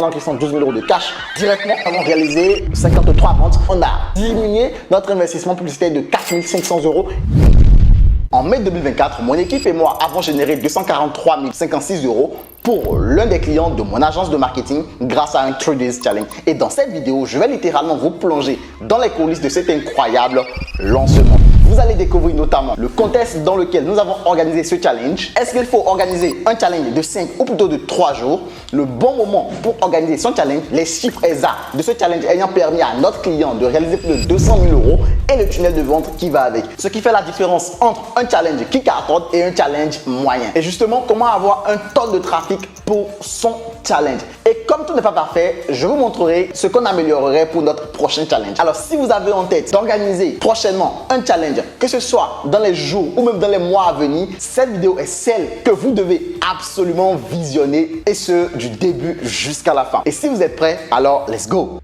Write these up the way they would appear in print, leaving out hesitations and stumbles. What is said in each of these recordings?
On a encaissé 12 000 € de cash directement. Nous avons réalisé 53 ventes. On a diminué notre investissement publicitaire de 4 500 €. En mai 2024, mon équipe et moi avons généré 243 056 € pour l'un des clients de mon agence de marketing grâce à un 3 Days Challenge. Et dans cette vidéo, je vais littéralement vous plonger dans les coulisses de cet incroyable lancement. Vous allez découvrir notamment le contexte dans lequel nous avons organisé ce challenge. Est-ce qu'il faut organiser un challenge de 5 ou plutôt de 3 jours? Le bon moment pour organiser son challenge, les chiffres exacts de ce challenge ayant permis à notre client de réaliser plus de 200 000 € et le tunnel de vente qui va avec. Ce qui fait la différence entre un challenge qui cartonne et un challenge moyen. Et justement, comment avoir un tonne de trafic pour son challenge. Et comme tout n'est pas parfait, je vous montrerai ce qu'on améliorerait pour notre prochain challenge. Alors, si vous avez en tête d'organiser prochainement un challenge, que ce soit dans les jours ou même dans les mois à venir, cette vidéo est celle que vous devez absolument visionner, et ce, du début jusqu'à la fin. Et si vous êtes prêts, alors let's go!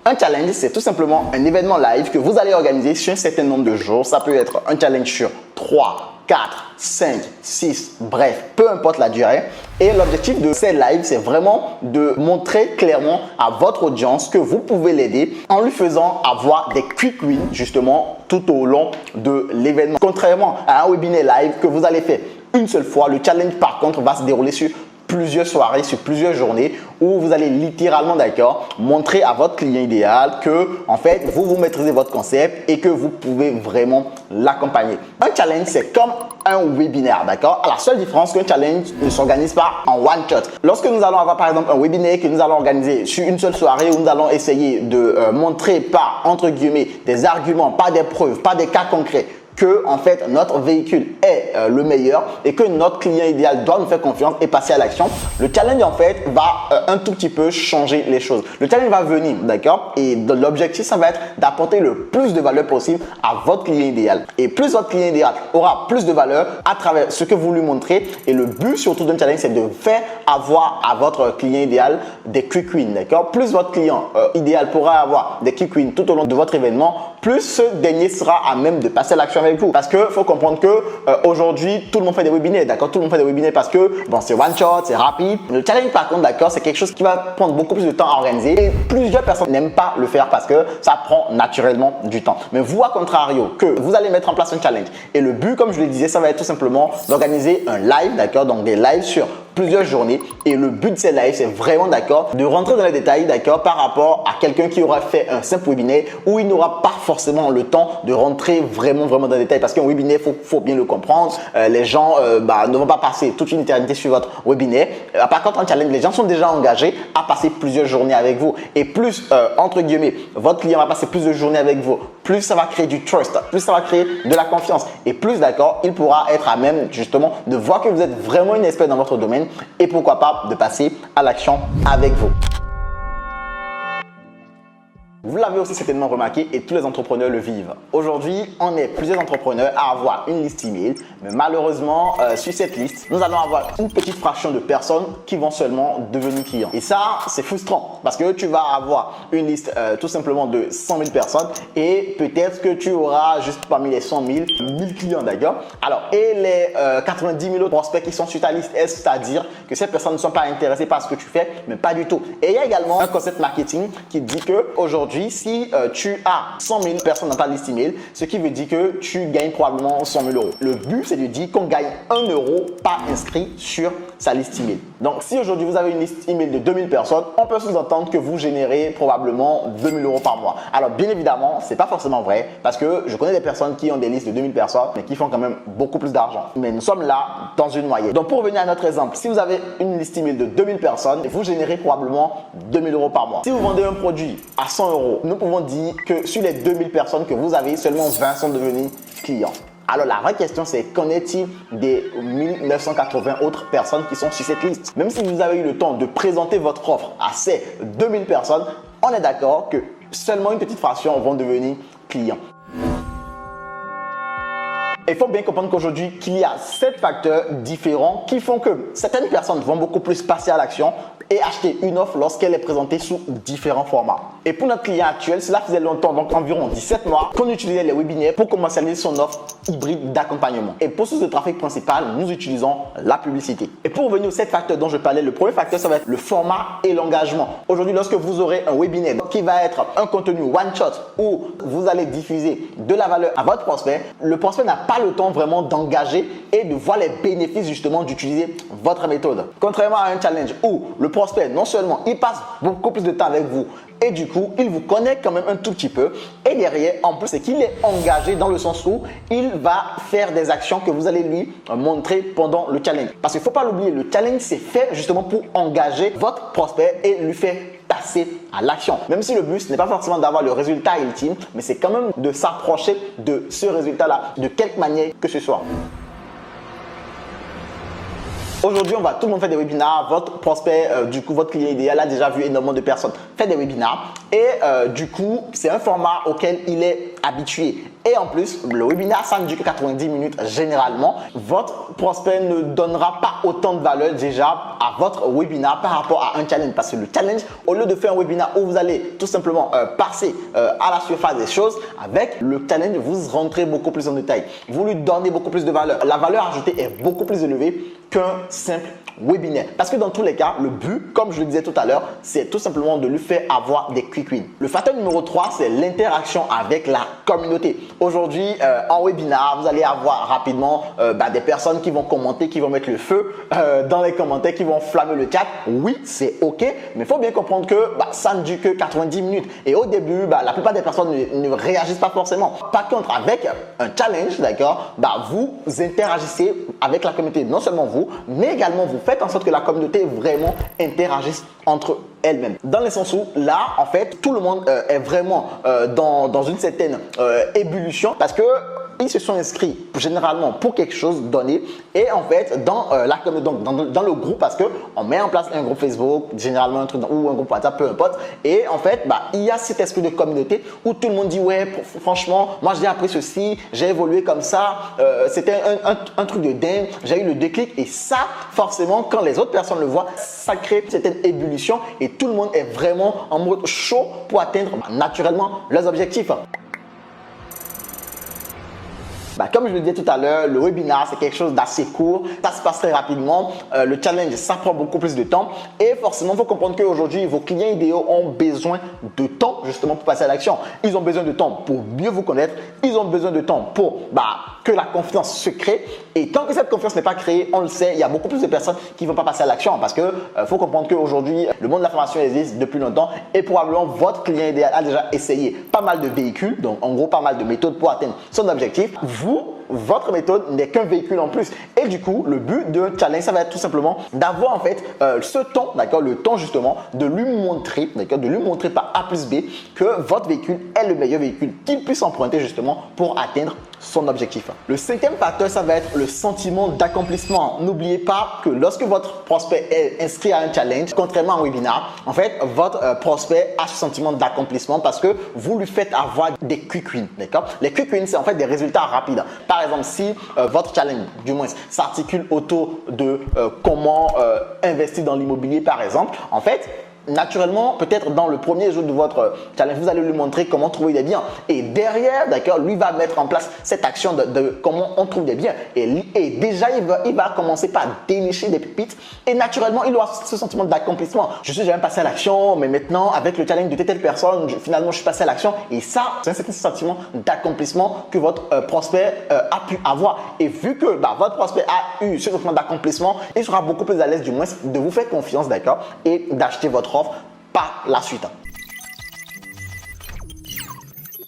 Un challenge, c'est tout simplement un événement live que vous allez organiser sur un certain nombre de jours. Ça peut être un challenge sur 3, 4, 5, 6, bref, peu importe la durée. Et l'objectif de ces lives, c'est vraiment de montrer clairement à votre audience que vous pouvez l'aider en lui faisant avoir des quick wins justement tout au long de l'événement. Contrairement à un webinaire live que vous allez faire une seule fois, le challenge par contre va se dérouler sur plusieurs soirées, sur plusieurs journées où vous allez littéralement, d'accord, montrer à votre client idéal que en fait vous maîtrisez votre concept et que vous pouvez vraiment l'accompagner. Un challenge, c'est comme un webinaire, d'accord. La seule différence, qu'un challenge ne s'organise pas en one shot. Lorsque nous allons avoir par exemple un webinaire que nous allons organiser sur une seule soirée où nous allons essayer de montrer par entre guillemets des arguments, pas des preuves, pas des cas concrets, que en fait notre véhicule est le meilleur et que notre client idéal doit nous faire confiance et passer à l'action, le challenge en fait va un tout petit peu changer les choses. Le challenge va venir, d'accord, et l'objectif ça va être d'apporter le plus de valeur possible à votre client idéal. Et plus votre client idéal aura plus de valeur à travers ce que vous lui montrez, et le but surtout d'un challenge, c'est de faire avoir à votre client idéal des quick wins, d'accord. Plus votre client idéal pourra avoir des quick wins tout au long de votre événement, plus ce dernier sera à même de passer à l'action avec vous. Parce que faut comprendre que aujourd'hui, tout le monde fait des webinaires, d'accord. Tout le monde fait des webinaires parce que bon, c'est one shot, c'est rapide. Le challenge par contre, d'accord, c'est quelque chose qui va prendre beaucoup plus de temps à organiser, et plusieurs personnes n'aiment pas le faire parce que ça prend naturellement du temps. Mais vous, à contrario, que vous allez mettre en place un challenge, et le but, comme je le disais, ça va être tout simplement d'organiser un live, d'accord, donc des lives sur plusieurs journées. Et le but de ces lives, c'est vraiment, d'accord, de rentrer dans les détails, d'accord, par rapport à quelqu'un qui aura fait un simple webinaire où il n'aura pas forcément le temps de rentrer vraiment dans les détails, parce qu'un webinaire, faut bien le comprendre. Les gens ne vont pas passer toute une éternité sur votre webinaire. Par contre, en challenge, les gens sont déjà engagés à passer plusieurs journées avec vous. Et plus, entre guillemets, votre client va passer plus de journées avec vous, plus ça va créer du trust, plus ça va créer de la confiance, et plus, d'accord, il pourra être à même justement de voir que vous êtes vraiment une experte dans votre domaine, et pourquoi pas de passer à l'action avec vous. Vous l'avez aussi certainement remarqué, et tous les entrepreneurs le vivent. Aujourd'hui, on est plusieurs entrepreneurs à avoir une liste email, mais malheureusement, sur cette liste, nous allons avoir une petite fraction de personnes qui vont seulement devenir clients. Et ça, c'est frustrant parce que tu vas avoir une liste tout simplement de 100 000 personnes, et peut-être que tu auras juste parmi les 100 000, 1000 clients, d'accord. Alors, et les 90 000 autres prospects qui sont sur ta liste, c'est-à-dire que ces personnes ne sont pas intéressées par ce que tu fais, mais pas du tout. Et il y a également un concept marketing qui dit que aujourd'hui, si tu as 100 000 personnes dans ta liste email, ce qui veut dire que tu gagnes probablement 100 000 €. Le but, c'est de dire qu'on gagne 1 € par inscrit sur sa liste email. Donc, si aujourd'hui vous avez une liste email de 2000 personnes, on peut sous-entendre que vous générez probablement 2000 € par mois. Alors, bien évidemment, c'est pas forcément vrai, parce que je connais des personnes qui ont des listes de 2000 personnes, mais qui font quand même beaucoup plus d'argent. Mais nous sommes là dans une moyenne. Donc, pour revenir à notre exemple, si vous avez une liste email de 2000 personnes, vous générez probablement 2000 € par mois. Si vous vendez un produit à 100 €, nous pouvons dire que sur les 2000 personnes que vous avez, seulement 20 sont devenus clients. Alors la vraie question, c'est qu'en est-il des 1980 autres personnes qui sont sur cette liste? Même si vous avez eu le temps de présenter votre offre à ces 2000 personnes, on est d'accord que seulement une petite fraction vont devenir clients. Il faut bien comprendre qu'aujourd'hui, qu'il y a 7 facteurs différents qui font que certaines personnes vont beaucoup plus passer à l'action et acheter une offre lorsqu'elle est présentée sous différents formats. Et pour notre client actuel, cela faisait longtemps, donc environ 17 mois, qu'on utilisait les webinaires pour commercialiser son offre hybride d'accompagnement. Et pour source de trafic principal, nous utilisons la publicité. Et pour revenir aux 7 facteurs dont je parlais, le premier facteur, ça va être le format et l'engagement. Aujourd'hui, lorsque vous aurez un webinaire qui va être un contenu one-shot où vous allez diffuser de la valeur à votre prospect, le prospect n'a pas le temps vraiment d'engager et de voir les bénéfices justement d'utiliser votre méthode. Contrairement à un challenge où le prospect, non seulement il passe beaucoup plus de temps avec vous et du coup, il vous connaît quand même un tout petit peu et derrière, en plus, c'est qu'il est engagé dans le sens où il va faire des actions que vous allez lui montrer pendant le challenge. Parce qu'il ne faut pas l'oublier, le challenge, c'est fait justement pour engager votre prospect et lui faire passer à l'action. Même si le but, ce n'est pas forcément d'avoir le résultat ultime, mais c'est quand même de s'approcher de ce résultat-là, de quelque manière que ce soit. Aujourd'hui, tout le monde fait des webinars. Votre prospect, du coup, votre client idéal a déjà vu énormément de personnes faire des webinars. Et du coup, c'est un format auquel il est habitué. Et en plus, le webinar, ça ne dure que 90 minutes généralement. Votre prospect ne donnera pas autant de valeur déjà à votre webinar par rapport à un challenge. Parce que le challenge, au lieu de faire un webinar où vous allez tout simplement passer à la surface des choses, avec le challenge, vous rentrez beaucoup plus en détail. Vous lui donnez beaucoup plus de valeur. La valeur ajoutée est beaucoup plus élevée qu'un simple webinaire. Parce que dans tous les cas, le but, comme je le disais tout à l'heure, c'est tout simplement de lui faire avoir des quick wins. Le facteur numéro 3, c'est l'interaction avec la communauté. Aujourd'hui, en webinar, vous allez avoir rapidement des personnes qui vont commenter, qui vont mettre le feu dans les commentaires, qui vont flammer le chat. Oui, c'est OK, mais il faut bien comprendre que ça ne dure que 90 minutes. Et au début, la plupart des personnes ne réagissent pas forcément. Par contre, avec un challenge, d'accord, vous interagissez avec la communauté. Non seulement vous, mais également vous faites en sorte que la communauté vraiment interagisse entre elle-même. Dans le sens où là, en fait, tout le monde est vraiment dans une certaine ébullition parce que ils se sont inscrits généralement pour quelque chose donné et en fait dans dans le groupe, parce que on met en place un groupe Facebook, généralement un truc ou un groupe WhatsApp, peu importe, et en fait il y a cet esprit de communauté où tout le monde dit ouais, franchement moi j'ai appris ceci, j'ai évolué comme ça, c'était un truc de dingue, j'ai eu le déclic. Et ça forcément, quand les autres personnes le voient, ça crée cette ébullition et tout le monde est vraiment en mode chaud pour atteindre naturellement leurs objectifs. Comme je le disais tout à l'heure, le webinar, c'est quelque chose d'assez court. Ça se passe très rapidement. Le challenge, ça prend beaucoup plus de temps. Et forcément, il faut comprendre qu'aujourd'hui, vos clients idéaux ont besoin de temps justement pour passer à l'action. Ils ont besoin de temps pour mieux vous connaître. Ils ont besoin de temps pour que la confiance se crée. Et tant que cette confiance n'est pas créée, on le sait, il y a beaucoup plus de personnes qui ne vont pas passer à l'action. Parce que faut comprendre qu'aujourd'hui, le monde de la formation existe depuis longtemps. Et probablement, votre client idéal a déjà essayé pas mal de véhicules. Donc, en gros, pas mal de méthodes pour atteindre son objectif. Votre méthode n'est qu'un véhicule en plus. Et du coup, le but d'un challenge, ça va être tout simplement d'avoir en fait ce temps, d'accord, le temps justement de lui montrer, d'accord, de lui montrer par A plus B que votre véhicule est le meilleur véhicule qu'il puisse emprunter justement pour atteindre son objectif. Le cinquième facteur, ça va être le sentiment d'accomplissement. N'oubliez pas que lorsque votre prospect est inscrit à un challenge, contrairement à un webinar, en fait, votre prospect a ce sentiment d'accomplissement parce que vous lui faites avoir des quick wins, d'accord? Les quick wins, c'est en fait des résultats rapides. Par exemple, si votre challenge, du moins, s'articule autour de comment investir dans l'immobilier, par exemple, en fait, naturellement, peut-être dans le premier jour de votre challenge, vous allez lui montrer comment trouver des biens. Et derrière, d'accord, lui va mettre en place cette action de comment on trouve des biens. Et déjà, il va commencer par dénicher des pépites. Et naturellement, il aura ce sentiment d'accomplissement. Je suis jamais passé à l'action, mais maintenant, avec le challenge de telle personne, finalement, je suis passé à l'action. Et ça, c'est un certain sentiment d'accomplissement que votre prospect a pu avoir. Et vu que votre prospect a eu ce sentiment d'accomplissement, il sera beaucoup plus à l'aise, du moins, de vous faire confiance, d'accord, et d'acheter votre offre par la suite.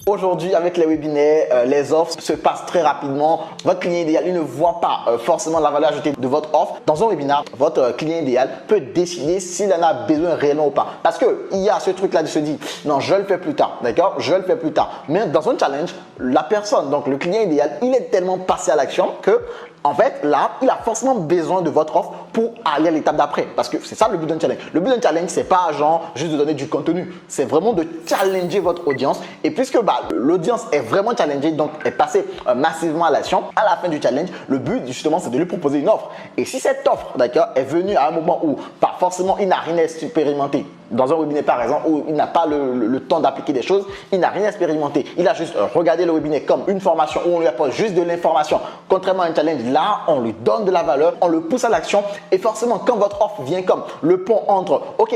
Aujourd'hui, avec les webinaires, les offres se passent très rapidement. Votre client idéal, il ne voit pas forcément la valeur ajoutée de votre offre. Dans un webinar, votre client idéal peut décider s'il en a besoin réellement ou pas. Parce qu'il y a ce truc-là de se dire, non, je le fais plus tard, d'accord? Je le fais plus tard. Mais dans un challenge, la personne, donc le client idéal, il est tellement passé à l'action que en fait, là, il a forcément besoin de votre offre pour aller à l'étape d'après. Parce que c'est ça le but d'un challenge. Le but d'un challenge, c'est pas genre juste de donner du contenu. C'est vraiment de challenger votre audience. Et puisque l'audience est vraiment challengée, donc est passée massivement à l'action, à la fin du challenge, le but justement, c'est de lui proposer une offre. Et si cette offre, d'accord, est venue à un moment où pas forcément il n'a rien expérimenté, dans un webinaire par exemple, où il n'a pas le temps d'appliquer des choses, il n'a rien expérimenté, il a juste regardé le webinaire comme une formation où on lui apporte juste de l'information. Contrairement à un challenge, là, on lui donne de la valeur, on le pousse à l'action et forcément, quand votre offre vient comme le pont entre, ok,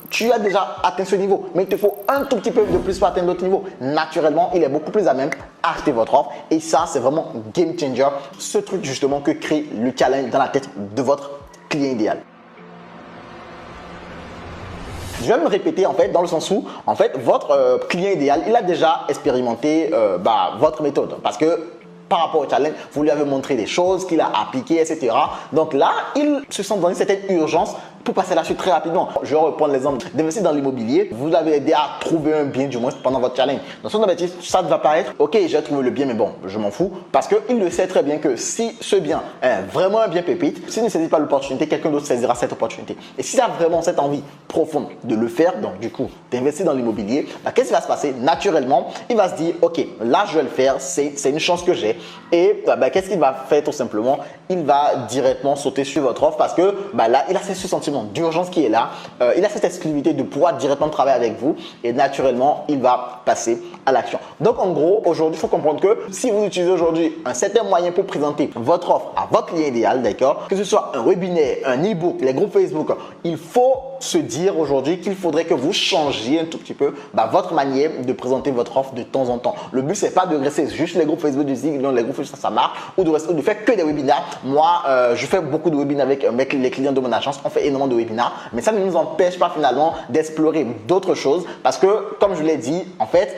tu as déjà atteint ce niveau, mais il te faut un tout petit peu de plus pour atteindre l'autre niveau. Naturellement, il est beaucoup plus à même à acheter votre offre. Et ça, c'est vraiment game changer. Ce truc justement que crée le challenge dans la tête de votre client idéal. Je vais me répéter en fait dans le sens où en fait votre client idéal, il a déjà expérimenté votre méthode parce que par rapport au challenge, vous lui avez montré des choses qu'il a appliquées, etc. Donc là, il se sent dans une certaine urgence pour passer à la suite très rapidement. Je vais reprendre l'exemple d'investir dans l'immobilier. Vous l'avez aidé à trouver un bien du moins pendant votre challenge. Dans son objectif, ça ne va pas être « Ok, j'ai trouvé le bien, mais bon, je m'en fous. » Parce qu'il le sait très bien que si ce bien est vraiment un bien pépite, s'il ne saisit pas l'opportunité, quelqu'un d'autre saisira cette opportunité. Et s'il a vraiment cette envie profonde de le faire, donc du coup, d'investir dans l'immobilier, qu'est-ce qui va se passer? Naturellement, il va se dire « Ok, là, je vais le faire. C'est une chance que j'ai. » Et qu'est-ce qu'il va faire tout simplement? Il va directement sauter sur votre offre parce que là, il a ce sentiment d'urgence qui est là. Il a cette exclusivité de pouvoir directement travailler avec vous et naturellement, il va passer à l'action. Donc, en gros, aujourd'hui, il faut comprendre que si vous utilisez aujourd'hui un certain moyen pour présenter votre offre à votre client idéal, d'accord, que ce soit un webinaire, un e-book, les groupes Facebook, il faut se dire aujourd'hui qu'il faudrait que vous changiez un tout petit peu votre manière de présenter votre offre de temps en temps. Le but, c'est pas de rester juste les groupes Facebook du Zig, les groupes Facebook ça marche, ou de faire que des webinaires. Moi, je fais beaucoup de webinaires avec les clients de mon agence. On fait énormément de webinaires, mais ça ne nous empêche pas finalement d'explorer d'autres choses parce que, comme je l'ai dit, en fait,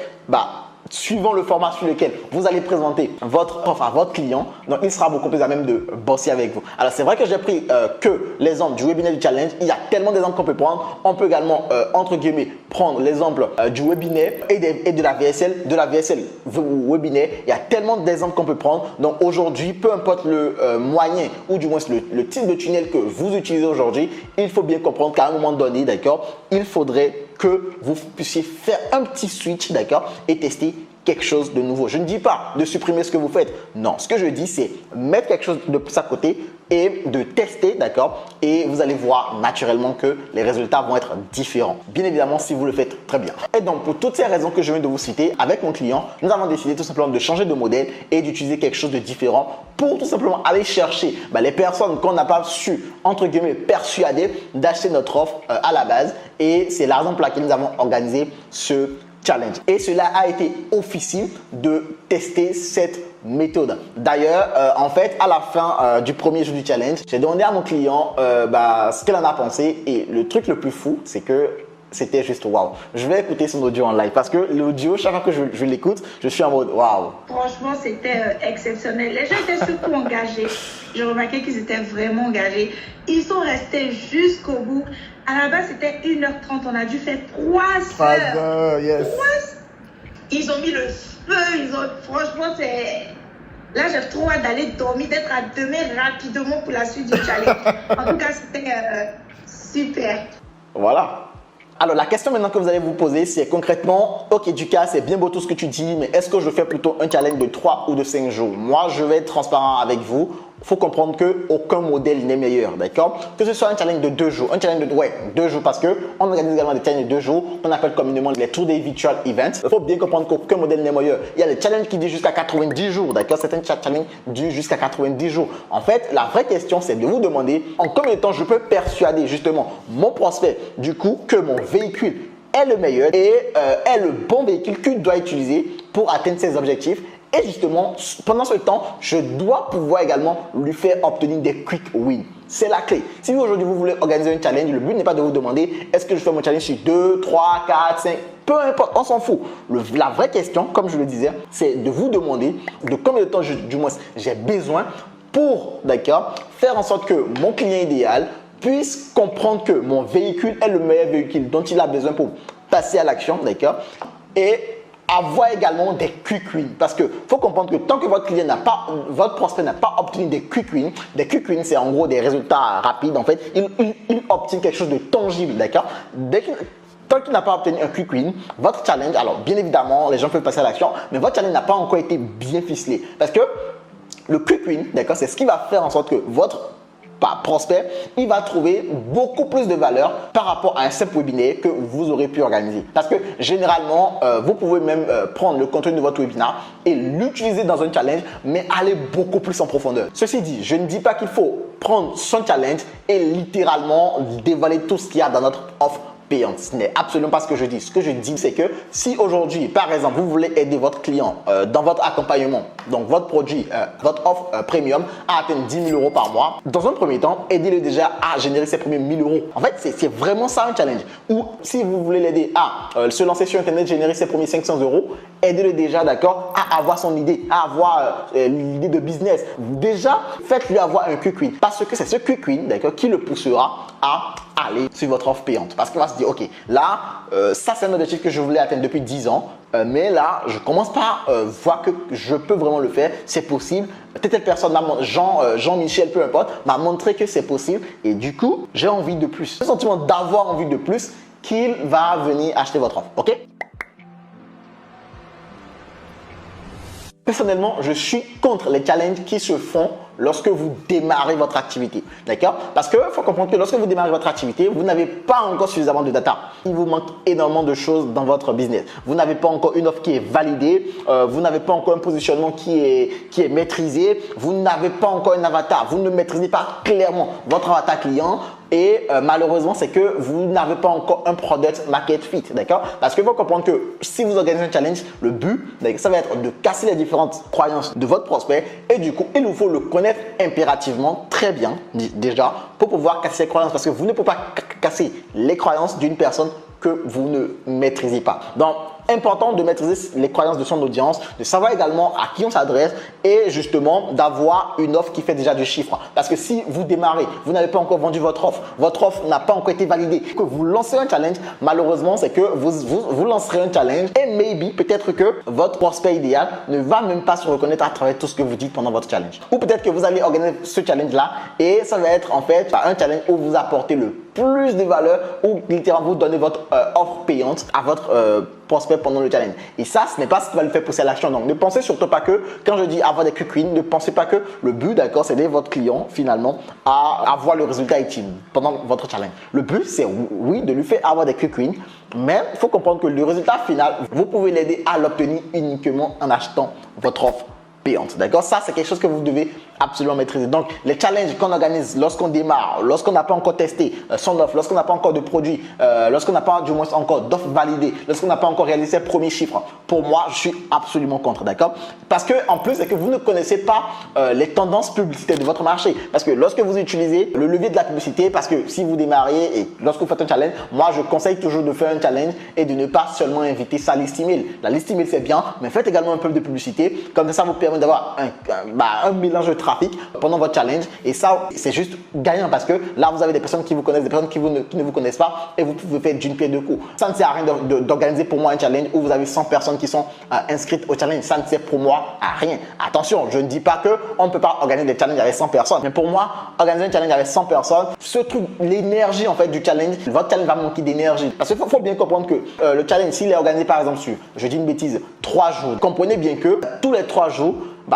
suivant le format sur lequel vous allez présenter votre offre à votre client, donc il sera beaucoup plus à même de bosser avec vous. Alors, c'est vrai que j'ai pris que l'exemple du webinaire du challenge. Il y a tellement d'exemples qu'on peut prendre. On peut également, entre guillemets, prendre l'exemple du webinaire et de la VSL. De la VSL webinaire, il y a tellement d'exemples qu'on peut prendre. Donc, aujourd'hui, peu importe le moyen ou du moins le type de tunnel que vous utilisez aujourd'hui, il faut bien comprendre qu'à un moment donné, d'accord, il faudrait que vous puissiez faire un petit switch, d'accord, et tester quelque chose de nouveau. Je ne dis pas de supprimer ce que vous faites. Non, ce que je dis, c'est mettre quelque chose de plus à côté et de tester, d'accord, et vous allez voir naturellement que les résultats vont être différents. Bien évidemment, si vous le faites très bien. Et donc, pour toutes ces raisons que je viens de vous citer, avec mon client, nous avons décidé tout simplement de changer de modèle et d'utiliser quelque chose de différent pour tout simplement aller chercher les personnes qu'on n'a pas su, entre guillemets, persuader d'acheter notre offre à la base. Et c'est la raison pour laquelle nous avons organisé ce challenge. Et cela a été officiel de tester cette méthode. D'ailleurs, en fait, à la fin du premier jour du challenge, j'ai demandé à mon client ce qu'elle en a pensé. Et le truc le plus fou, c'est que c'était juste waouh. Je vais écouter son audio en live parce que l'audio, chaque fois que je l'écoute, je suis en mode waouh. Franchement, c'était exceptionnel. Les gens étaient surtout engagés. J'ai remarqué qu'ils étaient vraiment engagés. Ils sont restés jusqu'au bout. À la base, c'était 1h30. On a dû faire 3 heures. Yes. Ils ont mis le feu. Franchement, c'est... Là, j'ai trop hâte d'aller dormir, d'être à demain rapidement pour la suite du challenge. En tout cas, c'était super. Voilà. Alors, la question maintenant que vous allez vous poser, c'est concrètement, ok, Duka, c'est bien beau tout ce que tu dis, mais est-ce que je fais plutôt un challenge de 3 ou de 5 jours? Moi, je vais être transparent avec vous. Il faut comprendre qu'aucun modèle n'est meilleur, d'accord? Que ce soit un challenge de 2 jours, un challenge de 2 jours parce qu'on organise également des challenges de 2 jours, qu'on appelle communément les Tour Day Virtual Events. Il faut bien comprendre qu'aucun modèle n'est meilleur. Il y a des challenges qui durent jusqu'à 90 jours, d'accord? Certains challenges durent jusqu'à 90 jours. En fait, la vraie question, c'est de vous demander en combien de temps je peux persuader justement mon prospect du coup que mon véhicule est le meilleur et est le bon véhicule qu'il doit utiliser pour atteindre ses objectifs. Et justement, pendant ce temps, je dois pouvoir également lui faire obtenir des quick wins. C'est la clé. Si aujourd'hui vous voulez organiser un challenge, le but n'est pas de vous demander est-ce que je fais mon challenge sur 2, 3, 4, 5, peu importe, on s'en fout. La vraie question, comme je le disais, c'est de vous demander de combien de temps du moins j'ai besoin pour, d'accord, faire en sorte que mon client idéal puisse comprendre que mon véhicule est le meilleur véhicule dont il a besoin pour passer à l'action, d'accord, et avoir également des quick wins. Parce que faut comprendre que tant que votre client votre prospect n'a pas obtenu des quick wins, c'est en gros des résultats rapides. En fait, il obtient quelque chose de tangible, d'accord? Tant qu'il n'a pas obtenu un quick win, votre challenge, alors bien évidemment, les gens peuvent passer à l'action, mais votre challenge n'a pas encore été bien ficelé. Parce que le quick win, d'accord, c'est ce qui va faire en sorte que votre prospect, il va trouver beaucoup plus de valeur par rapport à un simple webinaire que vous aurez pu organiser. Parce que généralement, vous pouvez même prendre le contenu de votre webinaire et l'utiliser dans un challenge, mais aller beaucoup plus en profondeur. Ceci dit, je ne dis pas qu'il faut prendre son challenge et littéralement dévoiler tout ce qu'il y a dans notre offre payante. Ce n'est absolument pas ce que je dis. Ce que je dis, c'est que si aujourd'hui, par exemple, vous voulez aider votre client dans votre accompagnement, donc votre produit, votre offre premium à atteindre 10 000 € par mois, dans un premier temps, aidez-le déjà à générer ses premiers 1 000 €. En fait, c'est vraiment ça un challenge. Ou si vous voulez l'aider à se lancer sur Internet, générer ses premiers 500 €, aidez-le déjà, d'accord, à avoir son idée, à avoir l'idée de business. Déjà, faites-lui avoir un quick win parce que c'est ce quick win, d'accord, qui le poussera à aller sur votre offre payante. Parce qu'il va se dire, ok, là, ça c'est un objectif que je voulais atteindre depuis 10 ans, mais là, je commence par voir que je peux vraiment le faire, c'est possible. Telle personne, Jean-Michel, peu importe, m'a montré que c'est possible et du coup, j'ai envie de plus. Le sentiment d'avoir envie de plus qu'il va venir acheter votre offre, ok? Personnellement, je suis contre les challenges qui se font lorsque vous démarrez votre activité. D'accord? Parce qu'il faut comprendre que lorsque vous démarrez votre activité, vous n'avez pas encore suffisamment de data. Il vous manque énormément de choses dans votre business. Vous n'avez pas encore une offre qui est validée. Vous n'avez pas encore un positionnement qui est maîtrisé. Vous n'avez pas encore un avatar. Vous ne maîtrisez pas clairement votre avatar client. Et malheureusement, c'est que vous n'avez pas encore un product market fit, d'accord? Parce qu'il faut comprendre que si vous organisez un challenge, le but, ça va être de casser les différentes croyances de votre prospect. Et du coup, il vous faut le connaître impérativement très bien déjà pour pouvoir casser ces croyances. Parce que vous ne pouvez pas casser les croyances d'une personne que vous ne maîtrisez pas. Donc, important de maîtriser les croyances de son audience, de savoir également à qui on s'adresse et justement d'avoir une offre qui fait déjà du chiffre. Parce que si vous démarrez, vous n'avez pas encore vendu votre offre n'a pas encore été validée, que vous lancez un challenge, malheureusement, c'est que vous lancerez un challenge et maybe, peut-être que votre prospect idéal ne va même pas se reconnaître à travers tout ce que vous dites pendant votre challenge. Ou peut-être que vous allez organiser ce challenge-là et ça va être en fait un challenge où vous apportez le plus de valeur, ou littéralement vous donnez votre offre payante à votre prospect pendant le challenge. Et ça, ce n'est pas ce qui va le faire pousser à l'action. Donc, ne pensez surtout pas que, quand je dis avoir des quick wins, ne pensez pas que le but, d'accord, c'est d'aider votre client finalement à avoir le résultat ultime pendant votre challenge. Le but, c'est oui, de lui faire avoir des quick wins, mais il faut comprendre que le résultat final, vous pouvez l'aider à l'obtenir uniquement en achetant votre offre payante. D'accord? Ça, c'est quelque chose que vous devez absolument maîtriser. Donc, les challenges qu'on organise lorsqu'on démarre, lorsqu'on n'a pas encore testé son offre, lorsqu'on n'a pas encore de produit, lorsqu'on n'a pas du moins encore d'offre validée, lorsqu'on n'a pas encore réalisé ses premiers chiffres, pour moi, je suis absolument contre. D'accord? Parce que, en plus, c'est que vous ne connaissez pas les tendances publicitaires de votre marché. Parce que lorsque vous utilisez le levier de la publicité, parce que si vous démarrez et lorsque vous faites un challenge, moi, je conseille toujours de faire un challenge et de ne pas seulement inviter sa liste email. La liste email, c'est bien, mais faites également un peu de publicité. Comme ça vous permet d'avoir un mélange de trafic pendant votre challenge. Et ça, c'est juste gagnant parce que là, vous avez des personnes qui vous connaissent, des personnes qui ne vous connaissent pas et vous pouvez faire d'une pierre deux coups. Ça ne sert à rien d'organiser pour moi un challenge où vous avez 100 personnes qui sont inscrites au challenge. Ça ne sert pour moi à rien. Attention, je ne dis pas qu'on ne peut pas organiser des challenges avec 100 personnes. Mais pour moi, organiser un challenge avec 100 personnes, ce truc, l'énergie en fait du challenge, votre challenge va manquer d'énergie. Parce qu'il faut bien comprendre que le challenge, s'il est organisé par exemple sur, je dis une bêtise, 3 jours, comprenez bien que tous les 3 jours,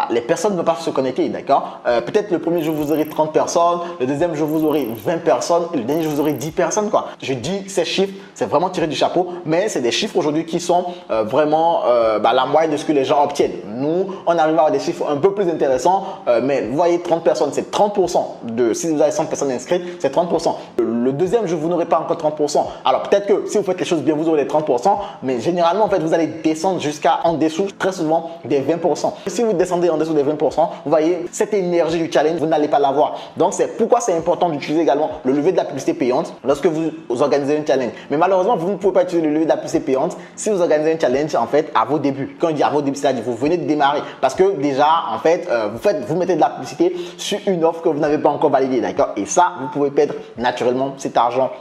les personnes ne vont pas se connecter, d'accord? Peut-être le premier jour, vous aurez 30 personnes, le deuxième jour, vous aurez 20 personnes et le dernier jour, vous aurez 10 personnes, quoi. Je dis ces chiffres, c'est vraiment tiré du chapeau, mais c'est des chiffres aujourd'hui qui sont vraiment la moyenne de ce que les gens obtiennent. Nous, on arrive à avoir des chiffres un peu plus intéressants, mais vous voyez, 30 personnes, c'est 30% si vous avez 100 personnes inscrites, c'est 30%. Le deuxième jour, vous n'aurez pas encore 30%. Alors, peut-être que si vous faites les choses bien, vous aurez les 30%, mais généralement, en fait, vous allez descendre jusqu'à en dessous, très souvent, des 20%. Si vous descendez en dessous des 20%, vous voyez, cette énergie du challenge, vous n'allez pas l'avoir. Donc, c'est pourquoi c'est important d'utiliser également le levier de la publicité payante lorsque vous organisez un challenge. Mais malheureusement, vous ne pouvez pas utiliser le levier de la publicité payante si vous organisez un challenge, en fait, à vos débuts. Quand je dis à vos débuts, c'est-à-dire vous venez de démarrer. Parce que déjà, en fait, vous mettez de la publicité sur une offre que vous n'avez pas encore validée, d'accord? Et ça, vous pouvez perdre naturellement cet argent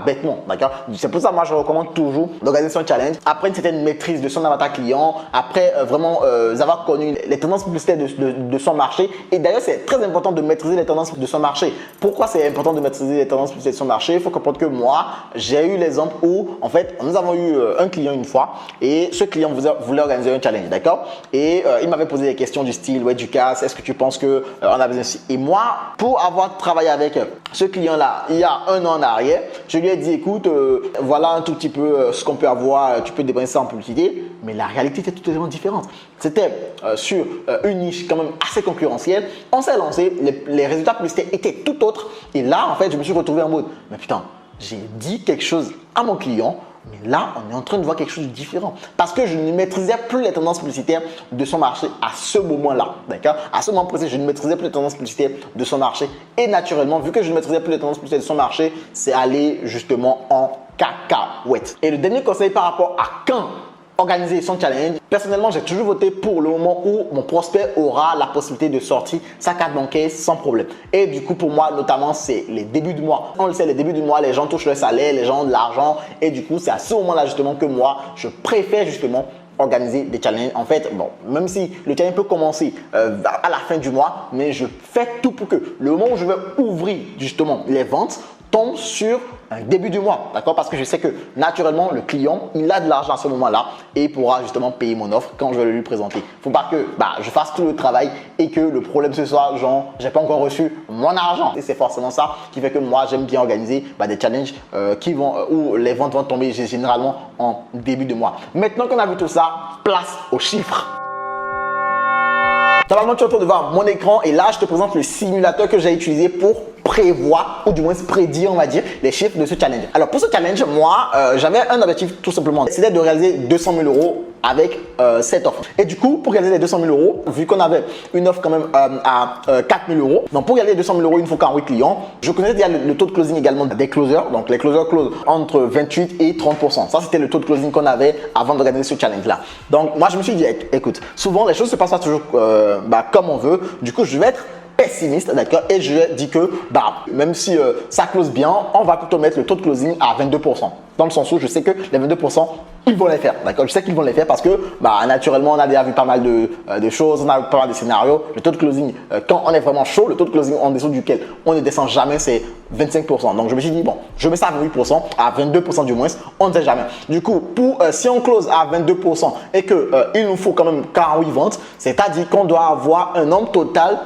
bêtement, d'accord? C'est pour ça moi je recommande toujours d'organiser son challenge après une certaine maîtrise de son avatar client, après vraiment avoir connu les tendances publicitaires de son marché. Et d'ailleurs c'est très important de maîtriser les tendances de son marché. Pourquoi c'est important de maîtriser les tendances publicitaires de son marché? Il faut comprendre que moi j'ai eu l'exemple où en fait nous avons eu un client une fois et ce client voulait organiser un challenge, d'accord? Et il m'avait posé des questions du style ouais Ducasse, est-ce que tu penses que on a besoin de... Et moi, pour avoir travaillé avec ce client-là il y a un an en arrière, je lui ai dit écoute, voilà un tout petit peu ce qu'on peut avoir, tu peux dépenser ça en publicité, mais la réalité était totalement différente. C'était sur une niche quand même assez concurrentielle. On s'est lancé, les résultats publicitaires étaient tout autres. Et là, en fait, je me suis retrouvé en mode mais putain, j'ai dit quelque chose à mon client. Mais là, on est en train de voir quelque chose de différent parce que je ne maîtrisais plus les tendances publicitaires de son marché à ce moment-là. D'accord? À ce moment précis, je ne maîtrisais plus les tendances publicitaires de son marché. Et naturellement, vu que je ne maîtrisais plus les tendances publicitaires de son marché, c'est aller justement en cacahuète. Et le dernier conseil par rapport à quand organiser son challenge. Personnellement, j'ai toujours voté pour le moment où mon prospect aura la possibilité de sortir sa carte bancaire sans problème. Et du coup, pour moi, notamment, c'est les débuts du mois. On le sait, les débuts du mois, les gens touchent leur salaire, les gens ont de l'argent. Et du coup, c'est à ce moment-là justement que moi, je préfère justement organiser des challenges. En fait, bon, même si le challenge peut commencer à la fin du mois, mais je fais tout pour que le moment où je vais ouvrir justement les ventes tombe sur un début du mois, d'accord? Parce que je sais que naturellement, le client, il a de l'argent à ce moment-là et il pourra justement payer mon offre quand je vais lui présenter. Il ne faut pas que je fasse tout le travail et que le problème ce soit genre, j'ai pas encore reçu mon argent. Et c'est forcément ça qui fait que moi, j'aime bien organiser des challenges où les ventes vont tomber généralement en début de mois. Maintenant qu'on a vu tout ça, place aux chiffres. Normalement, tu es en train de voir mon écran et là, je te présente le simulateur que j'ai utilisé pour prévoir ou du moins prédire, on va dire, les chiffres de ce challenge. Alors, pour ce challenge, moi, j'avais un objectif tout simplement. C'était de réaliser 200 000 euros avec cette offre. Et du coup, pour réaliser les 200 000 euros, vu qu'on avait une offre quand même à 4 000 euros, donc pour réaliser les 200 000 euros, il faut qu'un client. Je connaissais déjà le taux de closing également des closers. Donc, les closers closent entre 28 et 30%. Ça, c'était le taux de closing qu'on avait avant d'organiser ce challenge-là. Donc, moi, je me suis dit, écoute, souvent, les choses se passent pas toujours comme on veut. Du coup, je vais être pessimiste, d'accord, et je dis que même si ça close bien, on va plutôt mettre le taux de closing à 22%. Dans le sens où je sais que les 22%, ils vont les faire, d'accord. Je sais qu'ils vont les faire parce que naturellement, on a déjà vu pas mal de choses, on a vu pas mal de scénarios. Le taux de closing, quand on est vraiment chaud, le taux de closing en dessous duquel on ne descend jamais, c'est 25%. Donc, je me suis dit, bon, je mets ça à 28%, à 22% du moins, on ne sait jamais. Du coup, si on close à 22% et qu'il nous faut quand même 48 ventes, c'est-à-dire qu'on doit avoir un nombre total